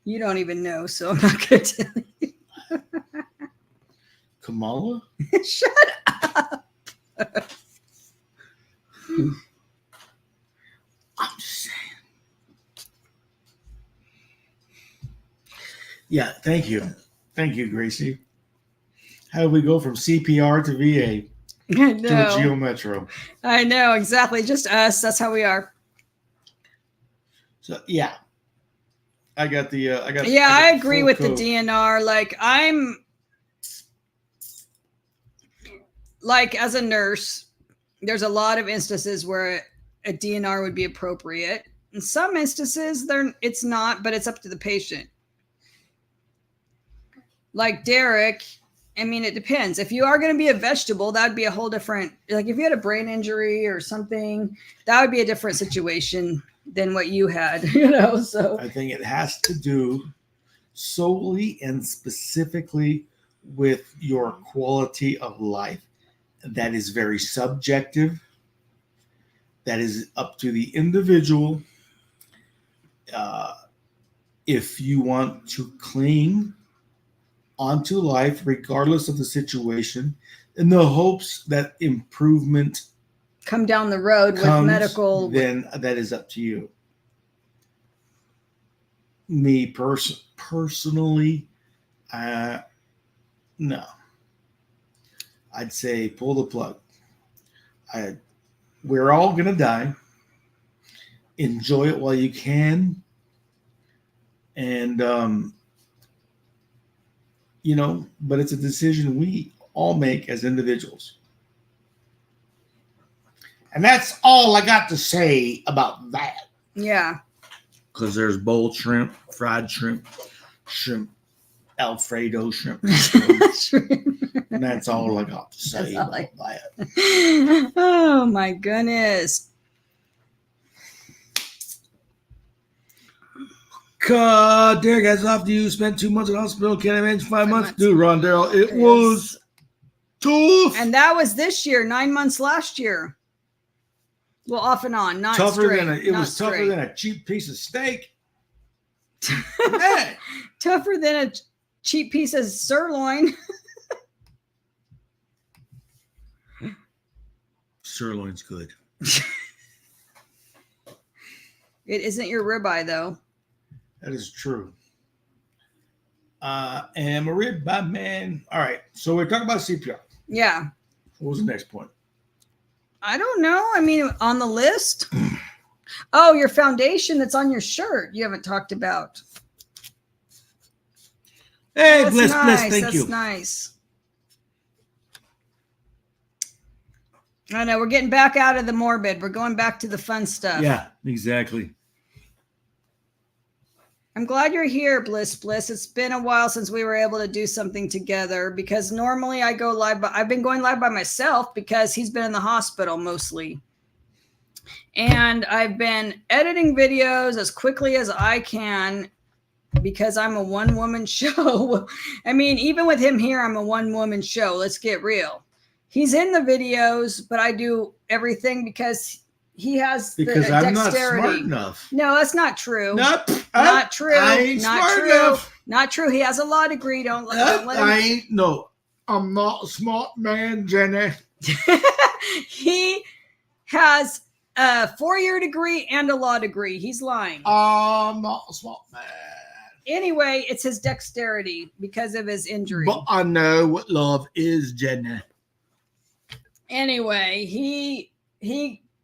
You don't even know, so I'm not going to tell you. Kamala? Shut up. I'm just saying. Yeah, thank you. Thank you, Gracie. How did we go from CPR to VA? I know. To the Geo Metro. I know, exactly. Just us. That's how we are. So, yeah. I agree with the DNR. As a nurse, there's a lot of instances where a DNR would be appropriate. In some instances, it's not, but it's up to the patient. Like Derek, I mean, it depends. If you are going to be a vegetable, that'd be a whole different, like if you had a brain injury or something, that would be a different situation than what you had, so. I think it has to do solely and specifically with your quality of life. That is very subjective. That is up to the individual. If you want to cling onto life, regardless of the situation, in the hopes that improvement come down the road with medical, then that is up to you. Me personally, no. I'd say pull the plug. We're all gonna die. Enjoy it while you can, and but it's a decision we all make as individuals. And that's all I got to say about that. Yeah. Because there's boiled shrimp, fried shrimp, Alfredo shrimp. And that's all I got to say about that. Oh, my goodness. Derek, hats off to you. Spent 2 months in the hospital. Can't imagine 5 months. Dude, Rondell, it was tough. And that was this year, 9 months last year. Well, off and on, not tougher straight. than it was tougher than a cheap piece of steak. Man. Tougher than a cheap piece of sirloin. Sirloin's good. It isn't your ribeye, though. That is true. Am a ribeye man. All right. So we're talking about CPR. Yeah. What was the next point? I don't know. I mean, on the list. Oh, your foundation that's on your shirt. You haven't talked about. Hey, That's bless, nice. thank That's you. nice. I know we're getting back out of the morbid. We're going back to the fun stuff. Yeah, exactly. I'm glad you're here, Bliss. It's been a while since we were able to do something together because normally I go live, but I've been going live by myself because he's been in the hospital mostly. And I've been editing videos as quickly as I can because I'm a one-woman show. I mean, even with him here, I'm a one-woman show. Let's get real. He's in the videos, but I do everything because he has because the I'm dexterity. not smart enough. No, that's not true. Not true. I ain't not smart true. enough. Not true. He has a law degree. Don't let him. I ain't. No, I'm not a smart man, Jenny. He has a 4-year degree and a law degree. He's lying. I'm not a smart man. Anyway, it's his dexterity because of his injury. But I know what love is, Jenny. Anyway, he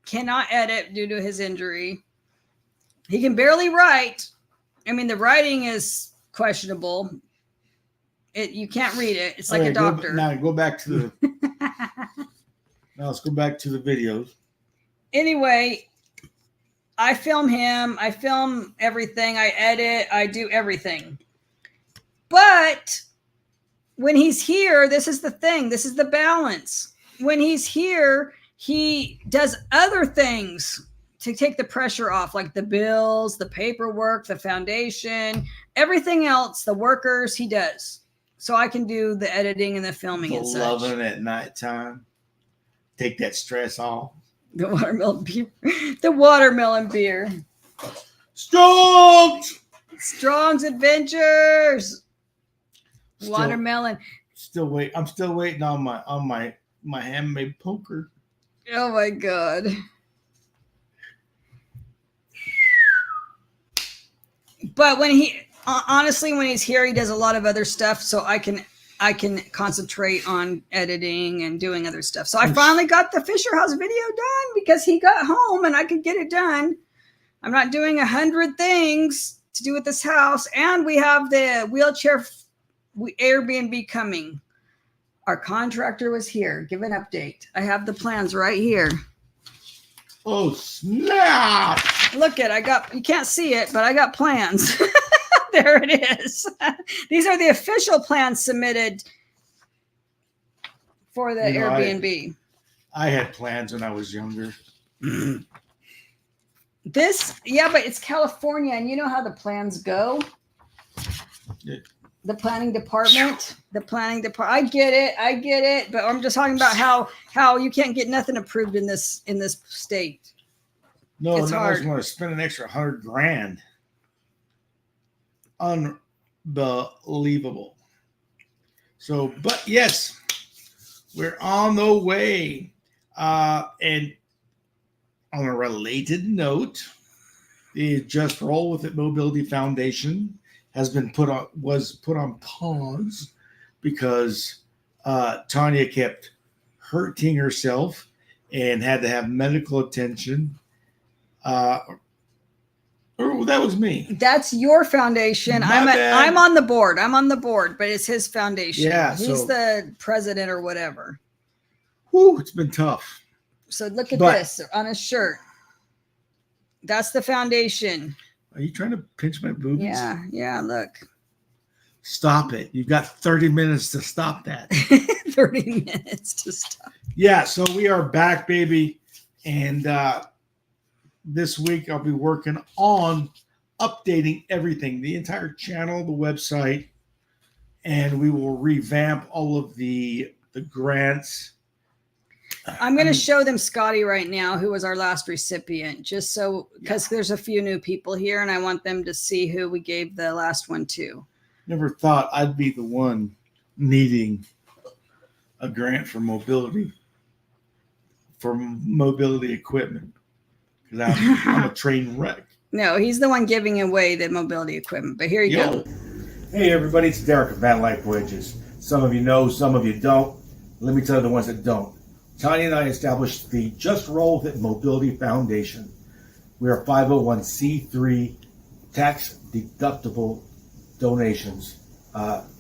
cannot edit due to his injury. He can barely write. I mean, the writing is questionable. You can't read it. It's like a doctor. Go back to the. Now let's go back to the videos. Anyway, I film him. I film everything. I edit. I do everything. But when he's here, this is the thing. This is the balance. When he's here, he does other things to take the pressure off, like the bills, the paperwork, the foundation, everything else, the workers, he does. So I can do the editing and the filming and such. Loving at nighttime. Take that stress off. The watermelon beer. The watermelon beer. Strong's Adventures. Watermelon. I'm still waiting on my handmade poker. Oh my God. But when honestly, when he's here, he does a lot of other stuff. So I can concentrate on editing and doing other stuff. So I finally got the Fisher House video done because he got home and I could get it done. I'm not doing 100 things to do with this house. And we have the wheelchair Airbnb coming. Our contractor was here. Give an update. I have the plans right here. Oh, snap. Look you can't see it, but I got plans. There it is. These are the official plans submitted for the Airbnb. I had plans when I was younger. But it's California, and you know how the plans go. Yeah. The planning department. I get it. But I'm just talking about how you can't get nothing approved in this state. No, it's hard. I just want to spend an extra $100,000. Unbelievable. So, but yes, we're on the way. And on a related note, the Just Roll With It Mobility Foundation was put on pause because Tanya kept hurting herself and had to have medical attention. That was me. That's your foundation. I'm on the board. But it's his foundation. Yeah, he's the president or whatever. Whew, it's been tough. So look at this on his shirt. That's the foundation. Are you trying to pinch my boobies? Yeah, look. Stop it. You've got 30 minutes to stop that. 30 minutes to stop. Yeah, so we are back, baby. And this week I'll be working on updating everything, the entire channel, the website, and we will revamp all of the grants. I'm going to show them Scotty right now, who was our last recipient, just so, because there's a few new people here and I want them to see who we gave the last one to. Never thought I'd be the one needing a grant for mobility equipment, because I'm a train wreck. No, he's the one giving away the mobility equipment, but here you go. Hey everybody, it's Derek of Van Life Voyages. Some of you know, some of you don't. Let me tell you the ones that don't. Tanya and I established the Just Roll With It Mobility Foundation. We are 501c3 tax deductible donations.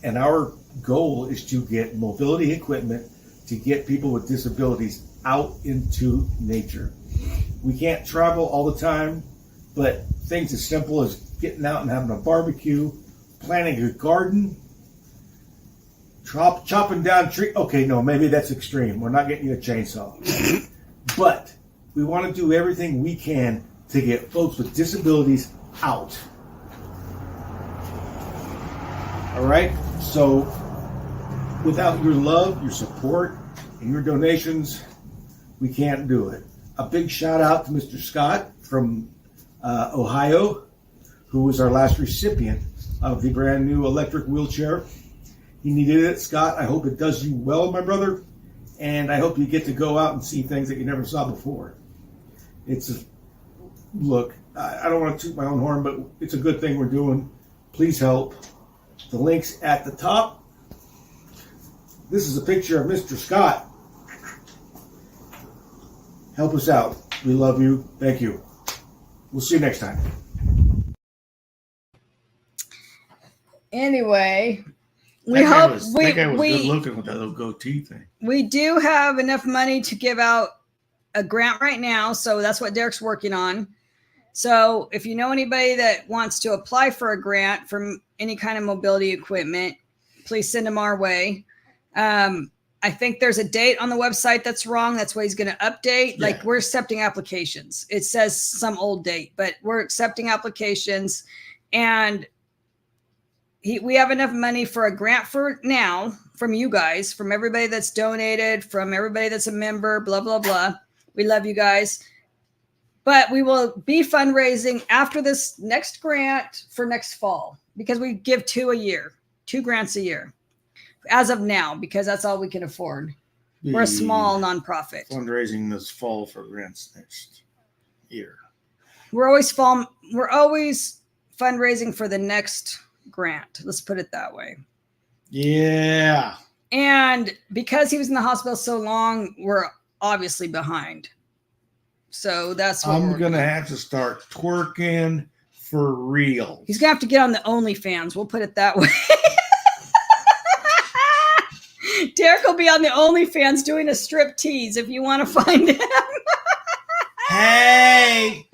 And our goal is to get mobility equipment to get people with disabilities out into nature. We can't travel all the time, but things as simple as getting out and having a barbecue, planting a garden, chopping down tree. Okay, no, maybe that's extreme. We're not getting you a chainsaw. But we want to do everything we can to get folks with disabilities out. All right? So without your love, your support, and your donations, we can't do it. A big shout out to Mr. Scott from Ohio, who was our last recipient of the brand new electric wheelchair. He needed it. Scott, I hope it does you well, my brother. And I hope you get to go out and see things that you never saw before. Look, I don't want to toot my own horn, but it's a good thing we're doing. Please help. The link's at the top. This is a picture of Mr. Scott. Help us out. We love you. Thank you. We'll see you next time. Anyway, That guy was good looking with that little goatee thing. We do have enough money to give out a grant right now, so that's what Derek's working on. So if you know anybody that wants to apply for a grant from any kind of mobility equipment, please send them our way. I think there's a date on the website that's wrong. That's what he's going to update. Yeah. Like, we're accepting applications. It says some old date, but we're accepting applications, and we have enough money for a grant for now from you guys, from everybody that's donated, from everybody that's a member, blah, blah, blah. We love you guys. But we will be fundraising after this next grant for next fall, because we give 2 grants a year as of now, because that's all we can afford. We're a small nonprofit. Fundraising this fall for grants next year. We're always fundraising for the next grant. Let's put it that way. Yeah. And because he was in the hospital so long, we're obviously behind. So that's what I'm going to have to start twerking for real. He's going to have to get on the OnlyFans. We'll put it that way. Derek will be on the OnlyFans doing a strip tease if you want to find him. Hey!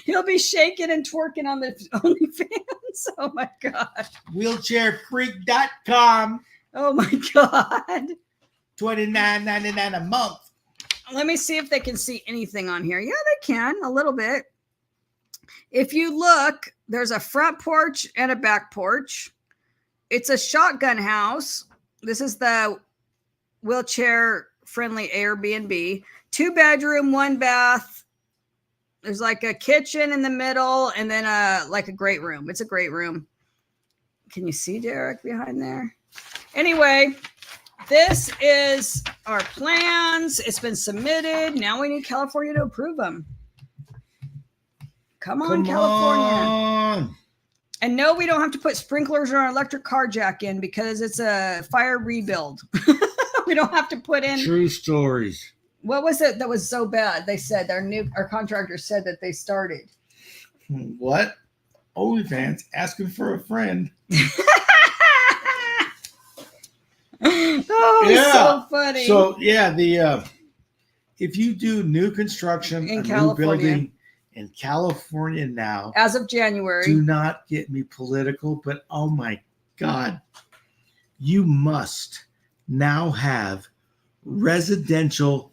He'll be shaking and twerking on the OnlyFans. Oh my God. Wheelchairfreak.com. Oh my God. $29.99 a month. Let me see if they can see anything on here. Yeah, they can a little bit. If you look, there's a front porch and a back porch. It's a shotgun house. This is the wheelchair friendly Airbnb. 2-bedroom, 1 bath. There's like a kitchen in the middle, and then like a great room. It's a great room. Can you see Derek behind there? Anyway, this is our plans. It's been submitted. Now we need California to approve them. Come on, California. And no, we don't have to put sprinklers or our electric car jack in because it's a fire rebuild. We don't have to put in. True stories. What was it that was so bad? They said our contractor said that they started. What? OnlyFans asking for a friend. Oh, yeah. So funny. So yeah, if you do new construction in a California, new building in California now, as of January, do not get me political, but oh my God, you must now have residential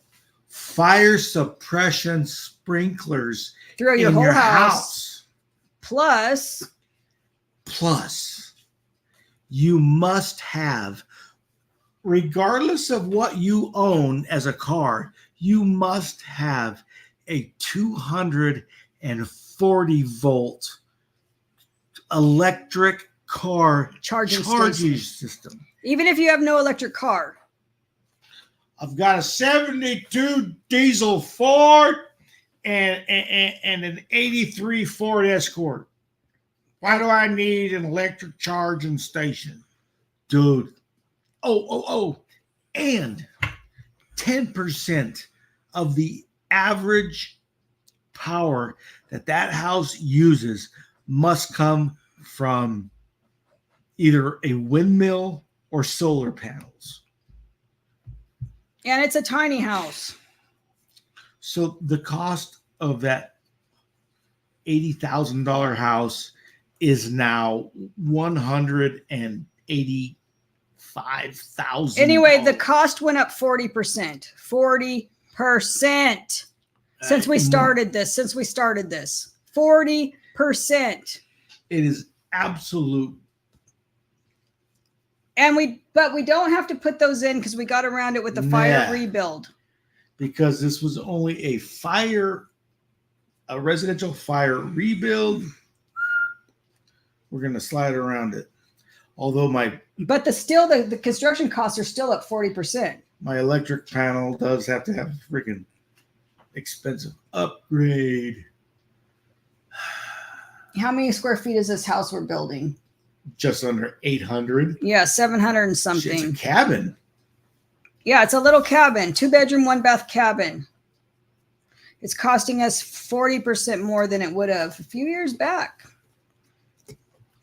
fire suppression sprinklers through your in whole your house. Plus, you must have, regardless of what you own as a car, you must have a 240 volt electric car charging system. even if you have no electric car. I've got a 72 diesel Ford and an 83 Ford Escort. Why do I need an electric charging station? Dude. And 10% of the average power that house uses must come from either a windmill or solar panels. And it's a tiny house. So the cost of that $80,000 house is now $185,000. Anyway, the cost went up 40%. 40% since we started this. 40%. It is absolute. But we don't have to put those in because we got around it with the fire rebuild. Because this was only a residential fire rebuild. We're going to slide around it. Although but the construction costs are still up 40%. My electric panel does have to have a freaking expensive upgrade. How many square feet is this house we're building? Just under 800. Yeah, 700 and something. It's a cabin. Yeah, it's a little cabin, 2-bedroom, 1-bath cabin. It's costing us 40% more than it would have a few years back.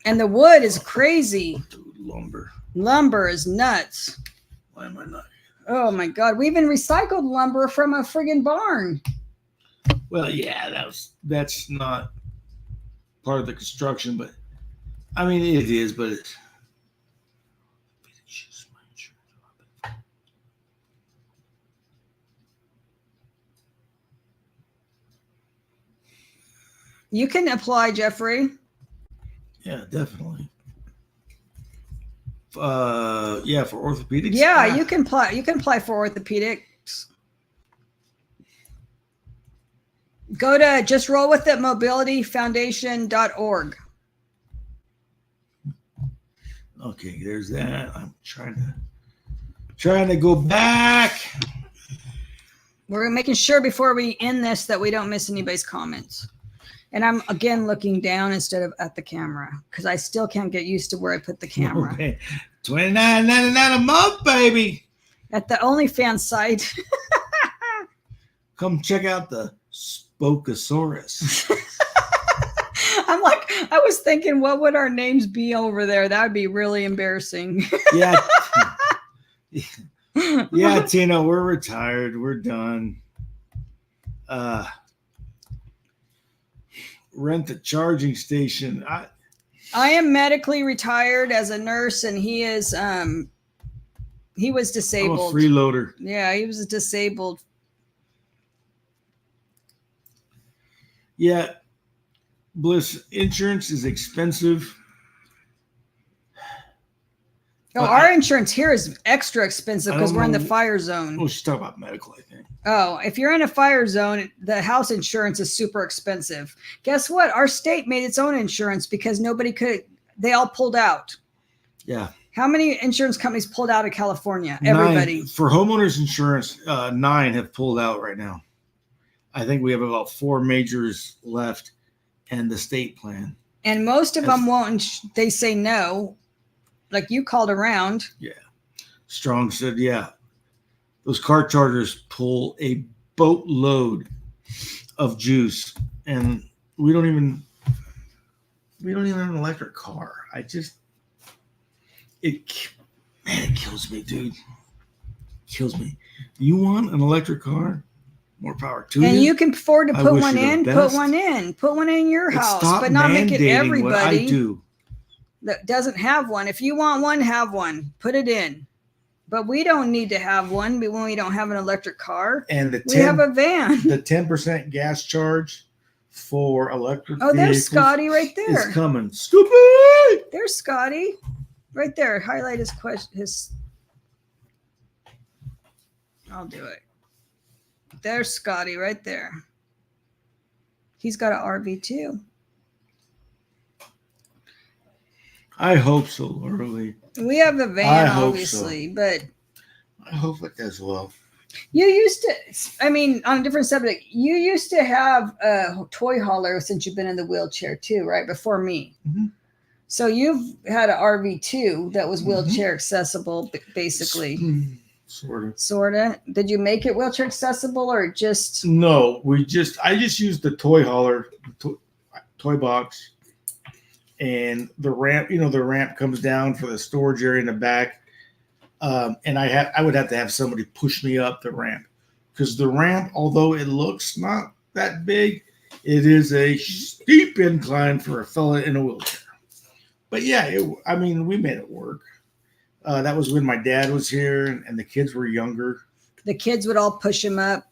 And the wood is crazy. Dude, lumber is nuts. Why am I not? Oh my God, we even recycled lumber from a friggin' barn. Well, yeah, that's not part of the construction, but I mean it is, but it's you can apply, Jeffrey. Yeah, definitely. Yeah, for orthopedics. Yeah, you can apply. You can apply for orthopedics. Go to justrollwithitmobilityfoundation.org. Okay, there's that. I'm trying to go back. We're making sure before we end this that we don't miss anybody's comments. And I'm again looking down instead of at the camera because I still can't get used to where I put the camera. Okay. $29.99 a month, baby. At the OnlyFans site. Come check out the Spokosaurus. I'm like, I was thinking, what would our names be over there? That would be really embarrassing. Yeah. Yeah, Tina, we're retired. We're done. Rent the charging station. I am medically retired as a nurse, and he is he was disabled. I'm a freeloader. Yeah, he was disabled. Yeah. Bliss, insurance is expensive. Oh, our insurance here is extra expensive because we're in the fire zone. Oh, she's talking about medical, I think. Oh, if you're in a fire zone, the house insurance is super expensive. Guess what? Our state made its own insurance because nobody could. They all pulled out. Yeah. How many insurance companies pulled out of California? Everybody. 9. For homeowners insurance, 9 have pulled out right now. I think we have about 4 majors left and the state plan. And most of them won't. They say no. Like you called around. Yeah. Strong said, yeah. Those car chargers pull a boatload of juice. And we don't even have an electric car. It kills me, dude. Kills me. You want an electric car? More power to you. And you can afford to put one in. Put one in. Put one in your house, but not make it everybody. I do. That doesn't have one. If you want one, have one. Put it in. But we don't need to have one when we don't have an electric car. And we have a van. The 10% gas charge for electric Oh, there's vehicles Scotty right there. is coming. Stupid! There's Scotty right there. Highlight his question. I'll do it. There's Scotty right there. He's got an RV too. I hope so, Literally. We have the van, I hope obviously, but I hope it does well. you used to, I mean, on a different subject, you used to have a toy hauler since you've been in the wheelchair too, right? Before me. Mm-hmm. So you've had an RV too that was wheelchair accessible, basically. Sort of. Did you make it wheelchair accessible or just? No, I just used the toy hauler, toy box, and the ramp. You know, the ramp comes down for the storage area in the back, and I would have to have somebody push me up the ramp because the ramp, although it looks not that big, it is a steep incline for a fella in a wheelchair. But yeah, we made it work. That was when my dad was here and the kids were younger. The kids would all push him up,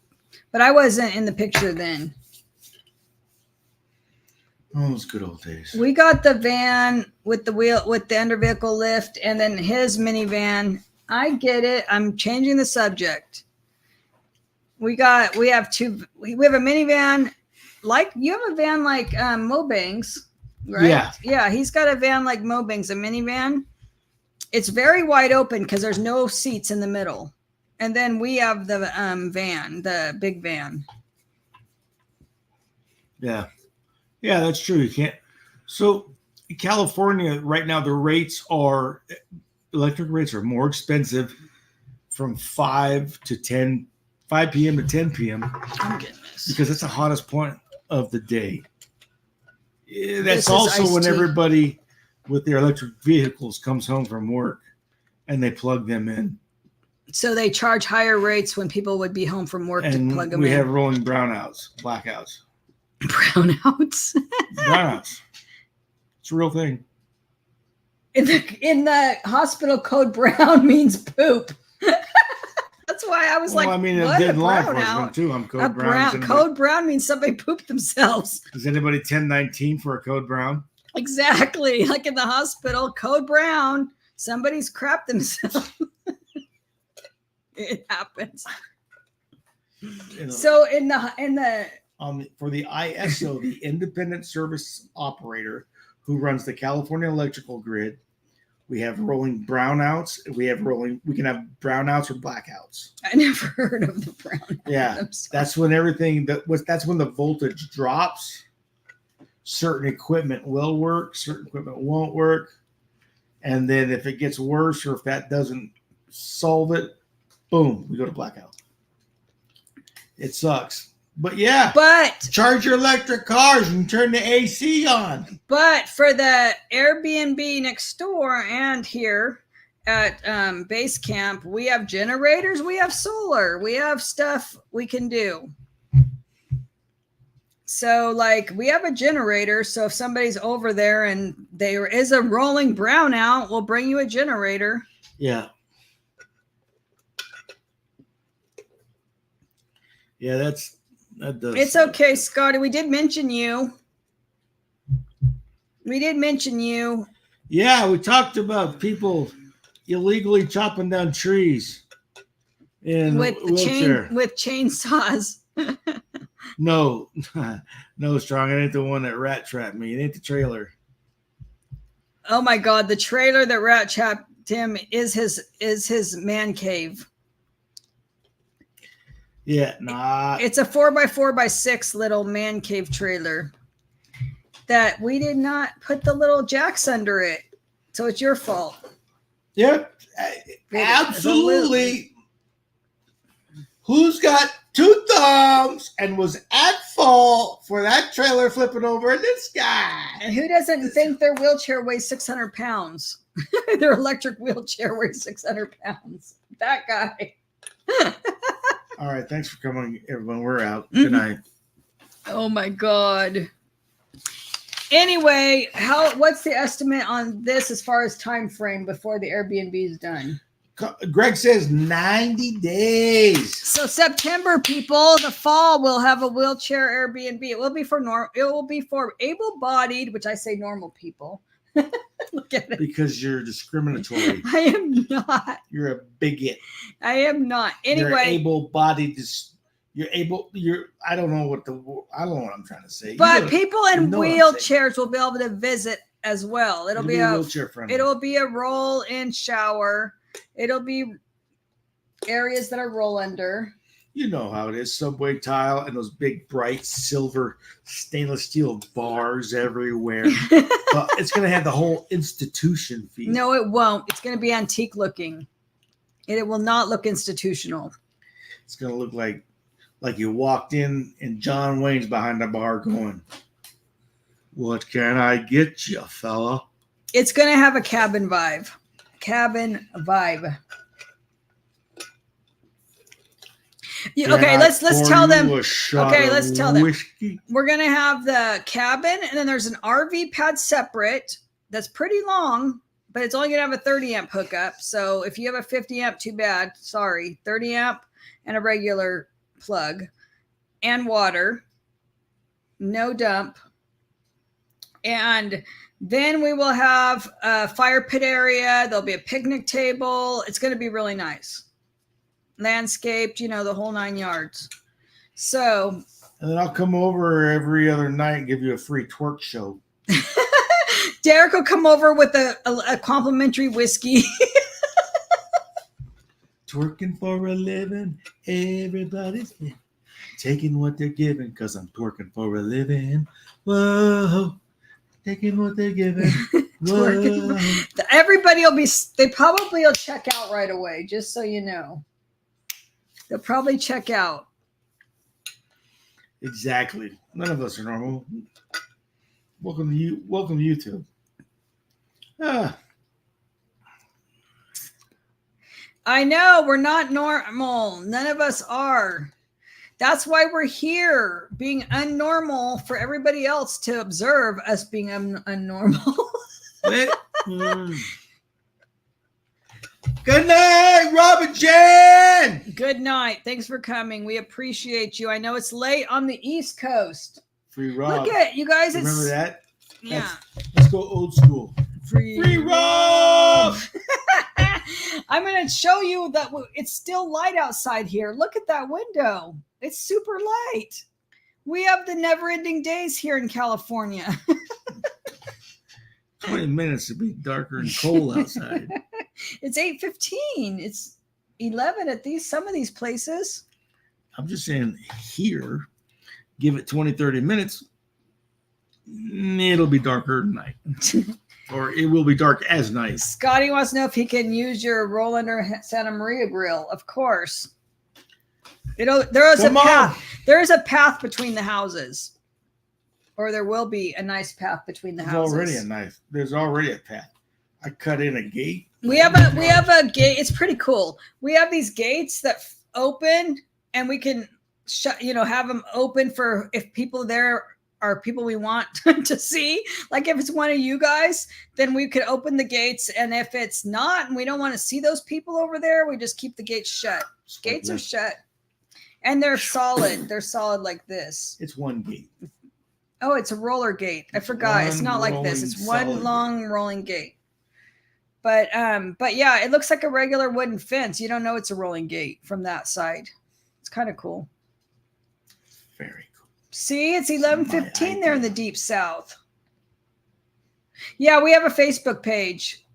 but I wasn't in the picture then. Oh, those good old days. We got the van with the under vehicle lift, and then his minivan. I get it. I'm changing the subject. We have a minivan. Like you have a van like Mobang's, right? Yeah. He's got a van like Mobang's, a minivan. It's very wide open because there's no seats in the middle. And then we have the van, the big van. Yeah. Yeah, that's true. You can't. So in California right now, the electric rates are more expensive from 5 p.m. to 10 p.m. Oh, goodness. Because it's the hottest point of the day. That's also when everybody with their electric vehicles comes home from work and they plug them in. So they charge higher rates when people would be home from work to plug them in. We have rolling brownouts, blackouts. Brownouts? Brownouts. It's a real thing. In the hospital, code brown means poop. That's why I was what in law enforcement too. I'm code brown. Code brown means somebody pooped themselves. Is anybody 1019 for a code brown? Exactly. Like in the hospital, code brown, somebody's crapped themselves. It happens. So for the ISO, the Independent Service Operator, who runs the California electrical grid, we have rolling brownouts. We can have brownouts or blackouts. I never heard of the brownout. Yeah, that's when that's when the voltage drops. Certain equipment will work, certain equipment won't work. And then if it gets worse or if that doesn't solve it, boom, we go to blackout. It sucks. But yeah, charge your electric cars and turn the AC on. But for the Airbnb next door and here at base camp, we have generators, we have solar, we have stuff we can do. So we have a generator. So if somebody's over there and there is a rolling brownout, we'll bring you a generator. Yeah. Yeah, that does. It's okay, Scotty. We did mention you. Yeah, we talked about people illegally chopping down trees with chainsaws. No, Strong. It ain't the one that rat trapped me. It ain't the trailer. Oh my God, the trailer that rat trapped him is his man cave. Yeah, nah. It's a 4x4x6 little man cave trailer that we did not put the little jacks under it. So it's your fault. Yep. Absolutely. Who's got 2 thumbs and was at fault for that trailer flipping over in the sky? And who doesn't think their wheelchair weighs 600 pounds? Their electric wheelchair weighs 600 pounds. That guy. All right. Thanks for coming, everyone. We're out. Good night. Oh, my God. Anyway, what's the estimate on this as far as time frame before the Airbnb is done? Greg says 90 days. So September, people, the fall we'll have a wheelchair Airbnb. It will be for able-bodied, which I say normal people. Look at it. Because you're discriminatory. I am not. You're a bigot. I am not. Anyway, you're able-bodied. I don't know what I'm trying to say. But people in wheelchairs will be able to visit as well. It'll be a wheelchair friendly. It'll be a roll-in shower. It'll be areas that are roll under. You know how it is. Subway tile and those big bright silver stainless steel bars everywhere. It's going to have the whole institution feel. No, it won't. It's going to be antique looking. It will not look institutional. It's going to look like you walked in and John Wayne's behind the bar going, "What can I get you, fella?" It's going to have a cabin vibe. Cabin vibe. Okay, let's tell them. Okay, let's tell them. Whiskey. We're going to have the cabin, and then there's an RV pad separate that's pretty long, but it's only going to have a 30 amp hookup. So if you have a 50 amp, too bad. Sorry. 30 amp and a regular plug and water. No dump. And then we will have a fire pit area. There'll be a picnic table. It's going to be really nice. Landscaped, the whole 9 yards. So. And then I'll come over every other night and give you a free twerk show. Derek will come over with a complimentary whiskey. Twerking for a living. Everybody's taking what they're giving because I'm twerking for a living. Whoa. Taking what they're giving. Whoa. Everybody they probably will check out right away, just so you know. They'll probably check out. Exactly. None of us are normal. Welcome to YouTube. I know we're not normal. None of us are. That's why we're here, being unnormal for everybody else to observe us being unnormal. Good night, Robin Jan. Good night. Thanks for coming. We appreciate you. I know it's late on the East Coast. Free Rob. Look at you guys. Remember that? Yeah. Let's go old school. Free Rob. I'm going to show you that it's still light outside here. Look at that window. It's super light. We have the never-ending days here in California. 20 minutes to be darker and cold outside. It's 8:15. It's 11 at some of these places. I'm just saying here, give it 20, 30 minutes, it'll be darker at night. Or it will be dark as night. Scotty wants to know if he can use your roll under Santa Maria grill. Of course. There is a path. There is a path between the houses. Or there will be a nice path between the houses. There's already a path. I cut in a gate. We have a gate. It's pretty cool. We have these gates that open, and we can have them open for if people there are people we want to see. Like if it's one of you guys, then we could open the gates. And if it's not, and we don't want to see those people over there, we just keep the gates shut. Gates are shut. And they're solid. They're solid like this. It's one gate. Oh, it's a roller gate. I forgot. It's not like this. It's one long rolling gate. But yeah, it looks like a regular wooden fence. You don't know it's a rolling gate from that side. It's kind of cool. Very cool. See, it's 11:15 there in the deep south. Yeah, we have a Facebook page.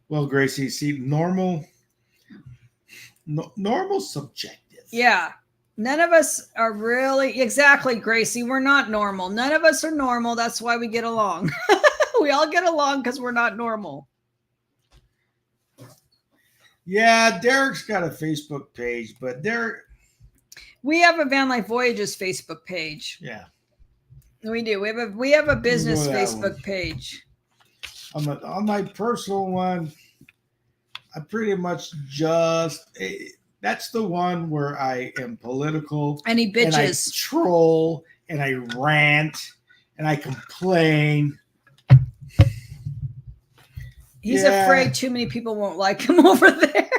Well, Gracie, see, normal subjective. Yeah. None of us are really, exactly, Gracie. We're not normal. None of us are normal. That's why we get along. We all get along because we're not normal. Yeah, Derek's got a Facebook page, but we have a Van Life Voyages Facebook page. Yeah. We do. We have a business Facebook page. On my personal one, I pretty much that's the one where I am political. And he bitches. And I troll and I rant and I complain. He's Yeah. afraid too many people won't like him over there.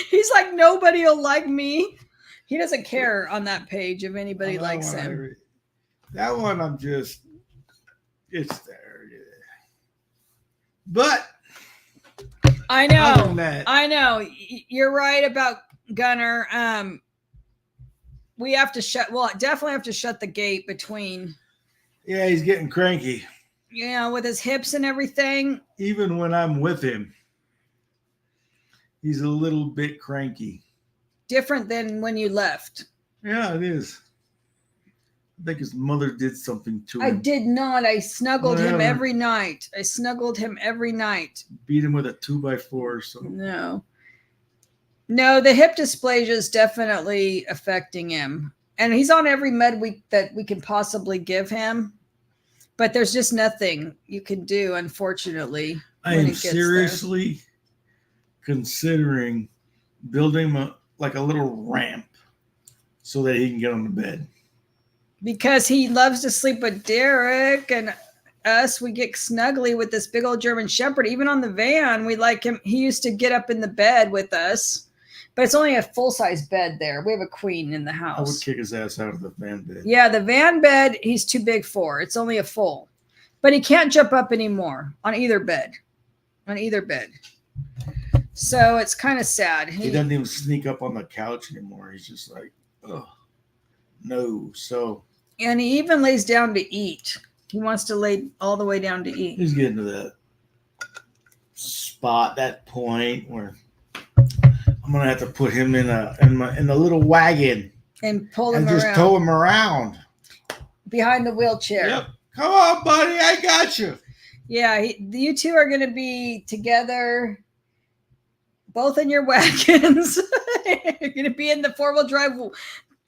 He's like, nobody will like me. He doesn't care on that page if anybody likes him. That one, I'm just, it's there. Yeah. But I other know. than that, I know. You're right about Gunner. We have to definitely have to shut the gate between. yeah, he's getting cranky. You know, with his hips and everything. Even when I'm with him, he's a little bit cranky. Different than when you left. Yeah, it is. I think his mother did something to him. I did not. I snuggled him Whatever. every night. Beat him with a 2x4. So No, the hip dysplasia is definitely affecting him. And he's on every med week that we can possibly give him. But there's just nothing you can do, unfortunately. I am seriously considering building a little ramp so that he can get on the bed. Because he loves to sleep with Derek and us. We get snuggly with this big old German Shepherd. Even on the van, we like him. He used to get up in the bed with us. But it's only a full-size bed there. We have a queen in the house. I would kick his ass out of the van bed. Yeah, the van bed, he's too big for. It's only a full. But he can't jump up anymore on either bed. So it's kind of sad. He doesn't even sneak up on the couch anymore. He's just like, oh, no. So. And he even lays down to eat. He wants to lay all the way down to eat. He's getting to that spot, that point where I'm gonna have to put him in a little wagon and pull him and around. just tow him around Behind the wheelchair. Yep. Come on, buddy. I got you. Yeah, you two are going to be together, both in your wagons. You're going to be in the four-wheel drive,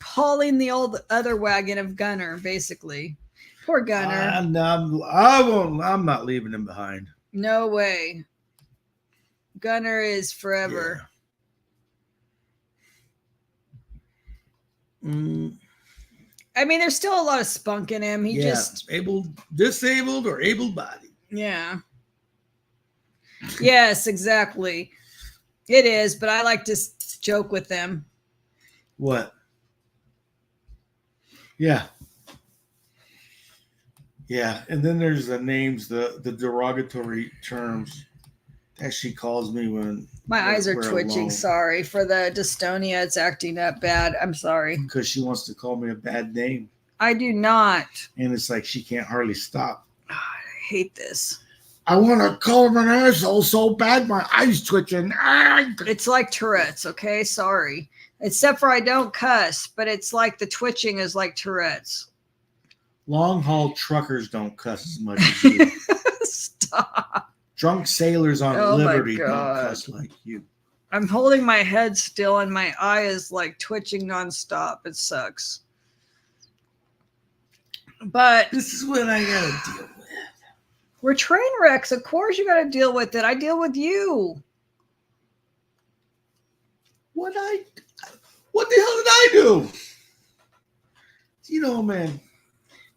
hauling the old other wagon of Gunner, basically. Poor Gunner. I'm not leaving him behind. No way. Gunner is forever. Yeah. I mean, there's still a lot of spunk in him. He just disabled or able-bodied. Yeah. Yes, exactly. It is, but I like to joke with them. What? Yeah. Yeah, and then there's the names, the derogatory terms that she calls me when my eyes are twitching. Alone. Sorry for the dystonia. It's acting up bad. I'm sorry. Because she wants to call me a bad name. I do not. And it's like she can't hardly stop. Oh, I hate this. I want to call him an asshole so bad my eyes twitching. It's like Tourette's, okay? Sorry. Except for I don't cuss, but it's like the twitching is like Tourette's. Long haul truckers don't cuss as much as you. Stop. Drunk sailors on Liberty don't cuss like you. I'm holding my head still and my eye is like twitching nonstop. It sucks. But this is what I gotta deal with. We're train wrecks. Of course you gotta deal with it. I deal with you. What the hell did I do? You know, man,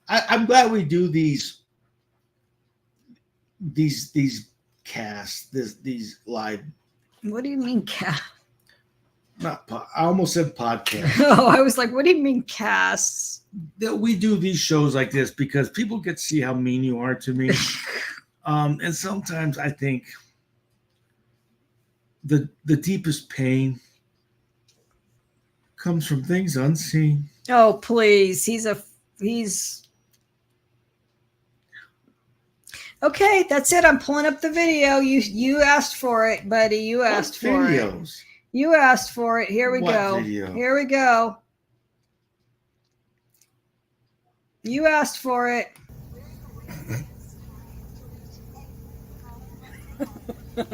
I'm glad we do these casts, these live. What do you mean cast? I almost said podcast. Oh, I was like, what do you mean casts? That we do these shows like this because people get to see how mean you are to me. And sometimes I think the deepest pain comes from things unseen. Oh, please. He's okay. That's it. I'm pulling up the video. You asked for it, buddy. You asked for videos? It. You asked for it. Here we go. Video? Here we go. You asked for it. That's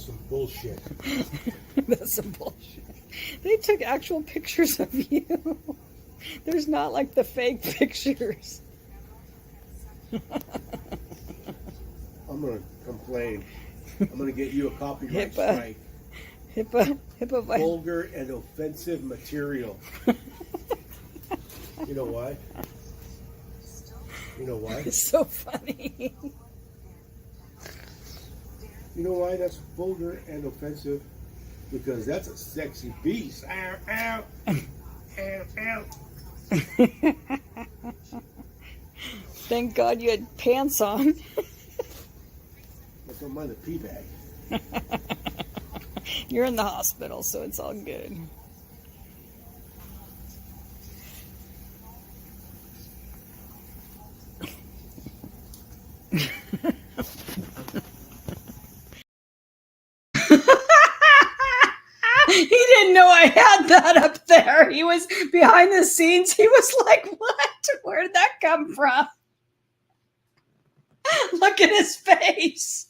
some bullshit. That's some bullshit. They took actual pictures of you. There's not like the fake pictures. I'm going to complain. I'm going to get you a copyright strike. HIPAA. Vulgar and offensive material. You know why? You know why? It's so funny. You know why that's vulgar and offensive? Because that's a sexy beast. Ow, ow. Ow, ow. Thank God you had pants on. I don't mind the pee bag. You're in the hospital, so it's all good. He didn't know I had that up there. He was behind the scenes. He was like, what? Where did that come from? Look at his face.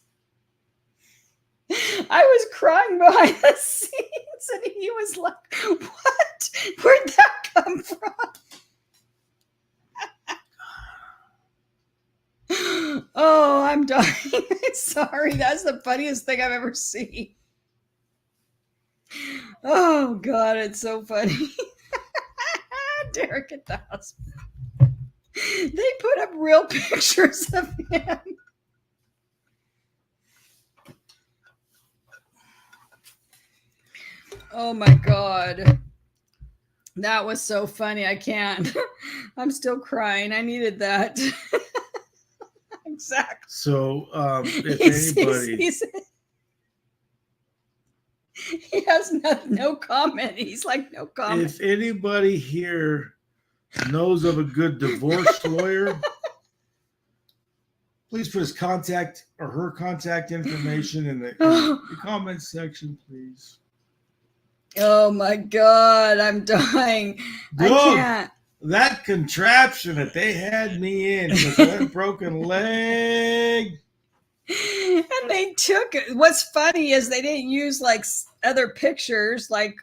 I was crying behind the scenes, and he was like, what? Where'd that come from? Oh, I'm dying. Sorry, that's the funniest thing I've ever seen. Oh, God, it's so funny. Derek at the hospital. They put up real pictures of him. Oh, my God. That was so funny. I can't. I'm still crying. I needed that. Exactly. So, if anybody, he has no comment. He's like, no comment. if anybody here knows of a good divorce lawyer, please put his contact or her contact information in the comment section, please. Oh my God, I'm dying. Dude, I can't. That contraption that they had me in with that broken leg. And they took it. What's funny is they didn't use like other pictures like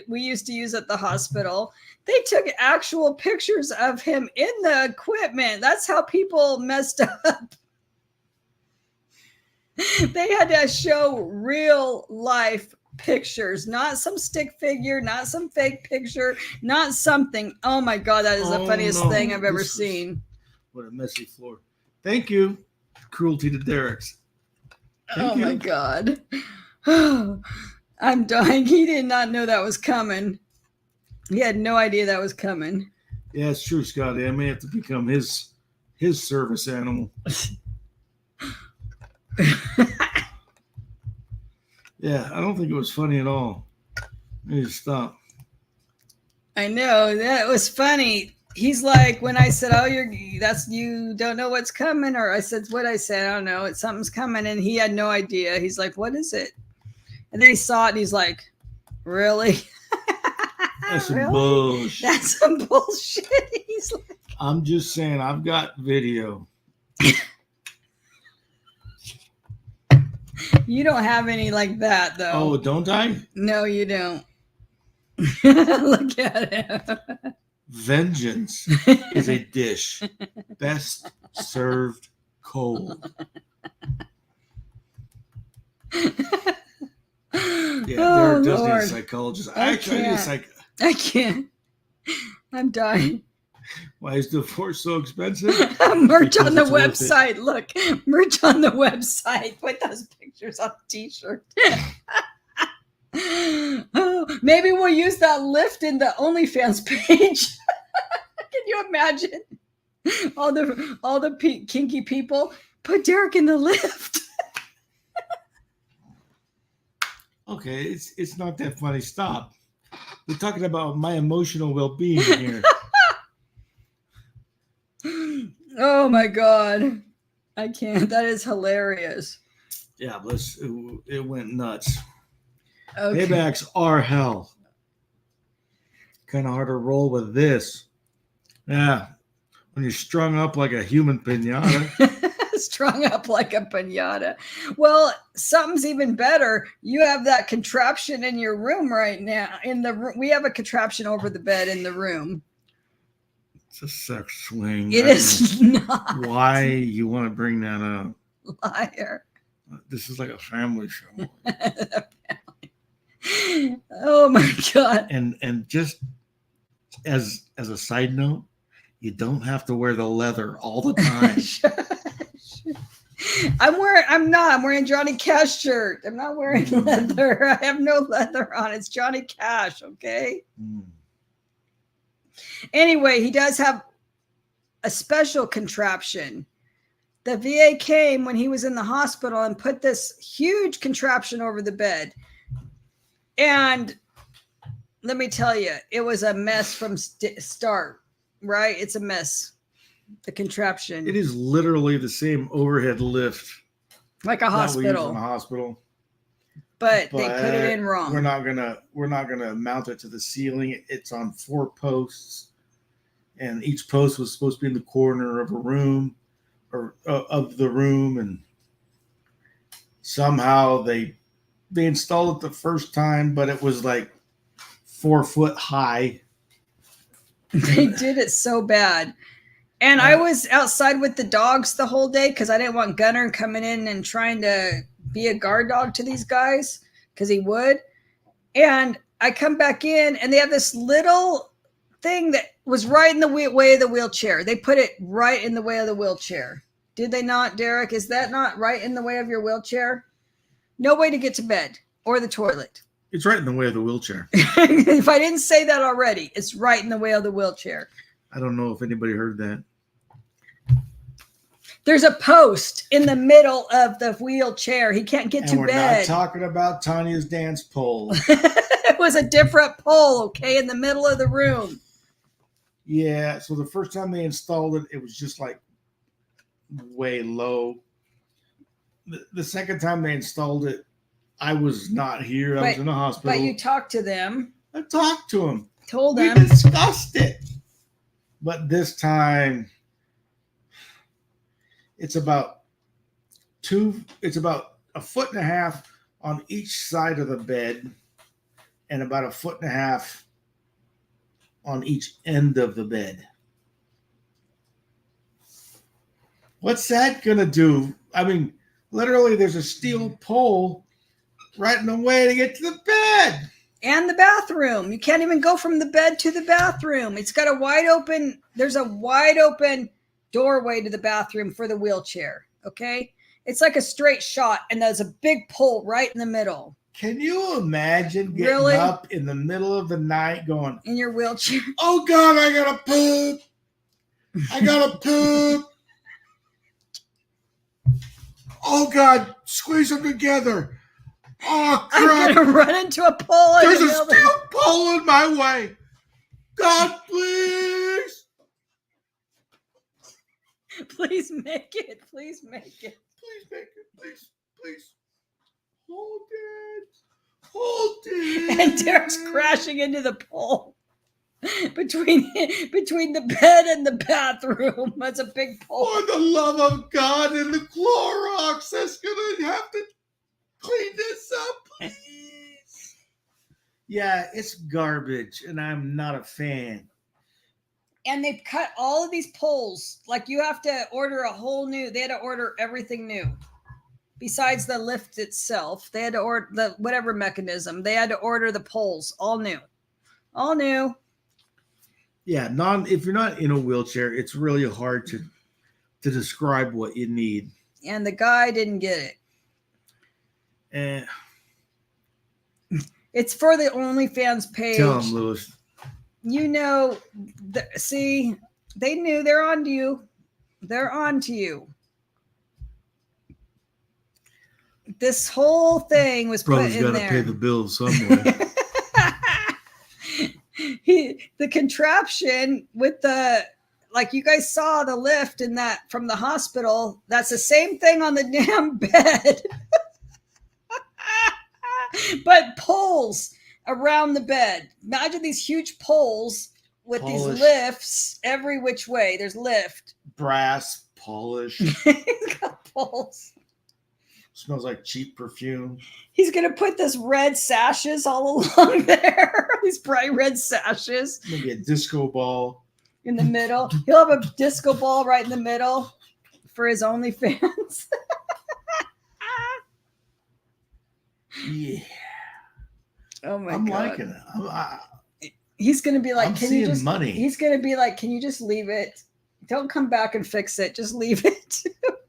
we used to use at the hospital. They took actual pictures of him in the equipment. That's how people messed up. They had to show real life pictures, not some stick figure, not some fake picture, not something. Oh my God, that is the funniest thing I've ever seen. What a messy floor. Thank you. Cruelty to Derek's. Oh my God. I'm dying. He did not know that was coming. He had no idea that was coming. Yeah, it's true, Scotty. I may have to become his service animal. Yeah, I don't think it was funny at all. I need to stop. I know that was funny. He's like, when I said, "Oh, you don't know what's coming," or I said, "What I said, I don't know. Something's coming," and he had no idea. He's like, "What is it?" And then he saw it, and he's like, "Really?" That's some Really? bullshit. That's some bullshit. He's like, I'm just saying, I've got video. You don't have any like that, though. Oh, don't I? No, you don't. Look at him. Vengeance is a dish best served cold. Yeah, Derek does need a psychologist. I I can't. I'm dying. Why is divorce so expensive? Merch on the website. Look, merch on the website. Put those pictures on a t-shirt. Oh, maybe we'll use that lift in the OnlyFans page. Can you imagine all the kinky people? Put Derek in the lift. Okay, it's not that funny. Stop. We're talking about my emotional well-being here. Oh my God, I can't. That is hilarious. Yeah, but it went nuts. Okay. Paybacks are hell. Kind of hard to roll with this. Yeah, when you're strung up like a human pinata. Strung up like a pinata. Well, something's even better. You have that contraption in your room right now. We have a contraption over the bed in the room. It's a sex swing. It is not. Why you want to bring that up? Liar. This is like a family show. Oh my God. And just as a side note, You don't have to wear the leather all the time. I'm wearing Johnny Cash shirt. I'm not wearing leather. I have no leather on. It's Johnny Cash, okay? Anyway, he does have a special contraption. The VA came when he was in the hospital and put this huge contraption over the bed. And let me tell you, it was a mess from start, right? It's a mess. The contraption. It is literally the same overhead lift. Like a hospital. That we use in a hospital. But they put it in wrong. We're not gonna mount it to the ceiling. It's on 4 posts, and each post was supposed to be in the corner of a room, or of the room, and somehow they installed it the first time, but it was like 4 foot high. They did it so bad. And I was outside with the dogs the whole day because I didn't want Gunner coming in and trying to be a guard dog to these guys, because he would. And I come back in and they have this little thing that was right in the way of the wheelchair. They put it right in the way of the wheelchair. Did they not, Derek? Is that not right in the way of your wheelchair? No way to get to bed or the toilet. It's right in the way of the wheelchair. If I didn't say that already, it's right in the way of the wheelchair. I don't know if anybody heard that. There's a post in the middle of the wheelchair. He can't get to bed. We're not talking about Tanya's dance pole. It was a different pole, okay, in the middle of the room. Yeah, so the first time they installed it, it was just like way low. The second time they installed it, I was not here. I was in the hospital. But you talked to them. I talked to them. Told them. We discussed it. But this time, it's about 1.5 foot on each side of the bed, and about 1.5 foot on each end of the bed. What's that gonna do? I mean, literally, there's a steel pole right in the way to get to the bed. And the bathroom. You can't even go from the bed to the bathroom. It's got there's a wide open doorway to the bathroom for the wheelchair. Okay. It's like a straight shot, and there's a big pole right in the middle. Can you imagine getting up in the middle of the night going, in your wheelchair? Oh God, I gotta poop. I gotta poop. Oh God, squeeze them together. Oh, crap. I'm going to run into a pole. There's a steel pole in my way. God, please. Please make it. Please make it. Please make it. Please. Please. Hold it. Hold it. And Derek's crashing into the pole. Between the bed and the bathroom. That's a big pole. For the love of God and the Clorox that's going to have to clean this up, please. Yeah, it's garbage, and I'm not a fan. And they've cut all of these poles. Like, you have to order they had to order everything new. Besides the lift itself, they had to order the whatever mechanism. They had to order the poles, all new. All new. Yeah, if you're not in a wheelchair, it's really hard to describe what you need. And the guy didn't get it. It's for the OnlyFans page. Tell him, Lewis. You know, see, they knew. They're on to you. They're on to you. This whole thing was put in there. Brother's got to pay the bills somewhere. The contraption with like you guys saw the lift in that from the hospital. That's the same thing on the damn bed. But poles around the bed. Imagine these huge poles with these lifts every which way. There's lift. Brass, polish. He's got poles. Smells like cheap perfume. He's going to put this red sashes all along there. These bright red sashes. Maybe a disco ball. In the middle. He'll have a disco ball right in the middle for his OnlyFans. Yeah. Oh my I'm God. liking it. He's going to be like, I'm can you seeing just, money. He's going to be like, can you just leave it? Don't come back and fix it. Just leave it.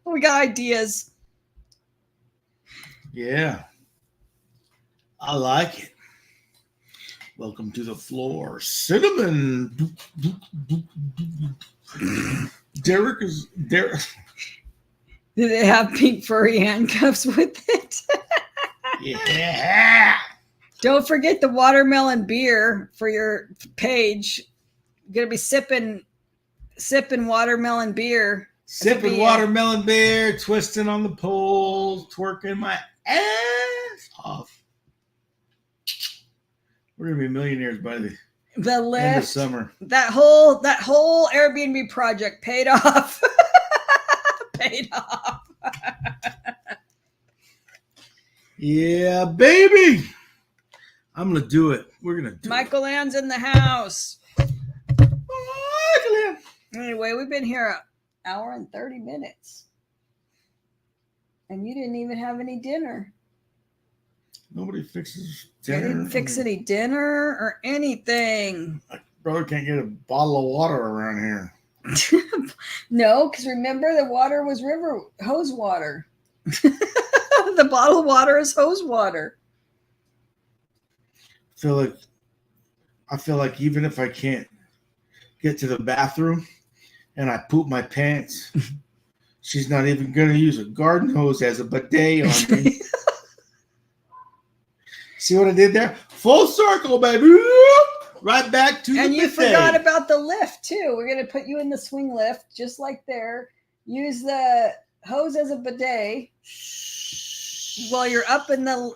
We got ideas. Yeah. I like it. Welcome to the floor. Cinnamon. Derec. Do they have pink furry handcuffs with it? Yeah. Don't forget the watermelon beer for your page. You're going to be sipping watermelon beer. Sipping watermelon beer, twisting on the pole, twerking my ass off. We're gonna be millionaires by the end of summer. That whole Airbnb project paid off. Paid off. Yeah, baby. I'm gonna do it. We're gonna do Michael Ann's in the house. Michael Ann. Anyway, we've been here an hour and 30 minutes. And you didn't even have any dinner. Nobody fixes You dinner. didn't fix any dinner or anything. My brother can't get a bottle of water around here. No, because remember the water was river hose water. The bottled water is hose water. I feel like even if I can't get to the bathroom and I poop my pants, she's not even going to use a garden hose as a bidet on me. See what I did there? Full circle, baby. Right back to the And you bidet. forgot about the lift too. We're going to put you in the swing lift just like there. Use the hose as a bidet while you're up in the...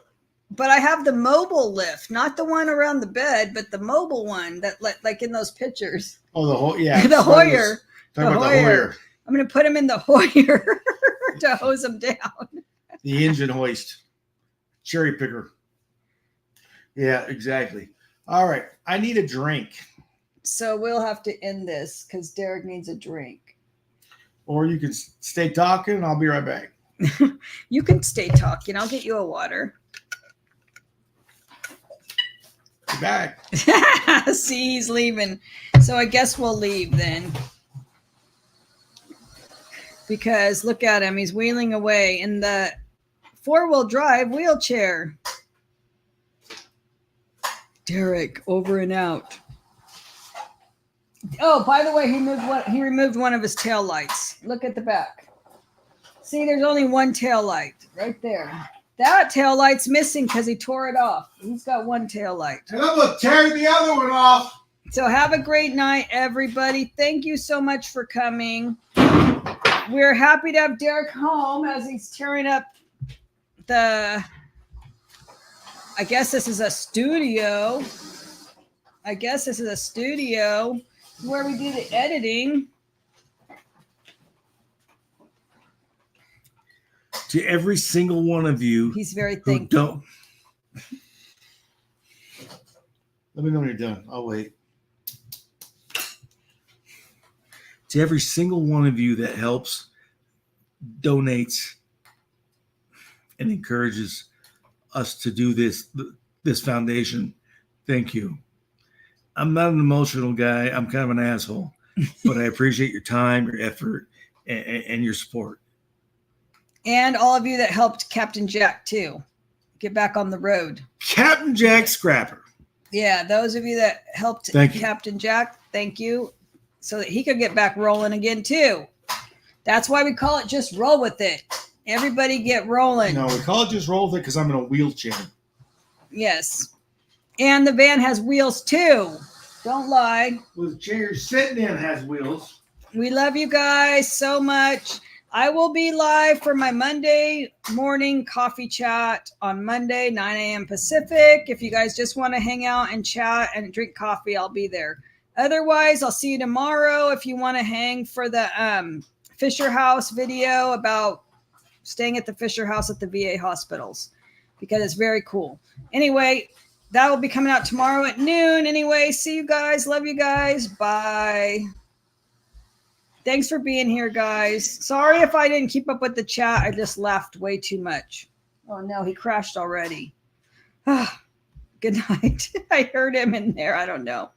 But I have the mobile lift, not the one around the bed, but the mobile one that like in those pictures. Oh, the whole, yeah. The Hoyer. Talk about the Hoyer. I'm going to put him in the Hoyer to hose him down. The engine hoist. Cherry picker. Yeah, exactly. All right. I need a drink. So we'll have to end this because Derek needs a drink. Or you can stay talking and I'll be right back. You can stay talking. I'll get you a water. Be back. See, he's leaving. So I guess we'll leave then. Because look at him. He's wheeling away in the 4-wheel drive wheelchair. Derek, over and out. Oh, by the way, he removed one of his tail lights. Look at the back. See, there's only one tail light right there. That tail light's missing because he tore it off. He's got one tail light. And I'm going to tear the other one off. So have a great night, everybody. Thank you so much for coming. We're happy to have Derek home as he's tearing up the... I guess this is a studio. Where we do the editing. To every single one of you. He's very who thankful. don't. Let me know when you're done. I'll wait. To every single one of you that helps, donates, and encourages us to do this foundation, thank you. I'm not an emotional guy. I'm kind of an asshole, but I appreciate your time, your effort, and your support. And all of you that helped Captain Jack too get back on the road. Captain Jack Scrapper. Yeah, those of you that helped Captain Jack, thank you, so that he could get back rolling again too. That's why we call it Just Roll With It. Everybody get rolling. No, we call it Just Roll With It because I'm in a wheelchair. Yes. And the van has wheels too. Don't lie. Well, the chair you're sitting in has wheels. We love you guys so much. I will be live for my Monday morning coffee chat on Monday, 9 a.m. Pacific. If you guys just want to hang out and chat and drink coffee, I'll be there. Otherwise, I'll see you tomorrow if you want to hang for the Fisher House video about staying at the Fisher House at the VA hospitals, because it's very cool. Anyway, that will be coming out tomorrow at noon. Anyway, see you guys. Love you guys. Bye. Thanks for being here, guys. Sorry if I didn't keep up with the chat. I just laughed way too much. Oh, no, he crashed already. Good night. I heard him in there. I don't know.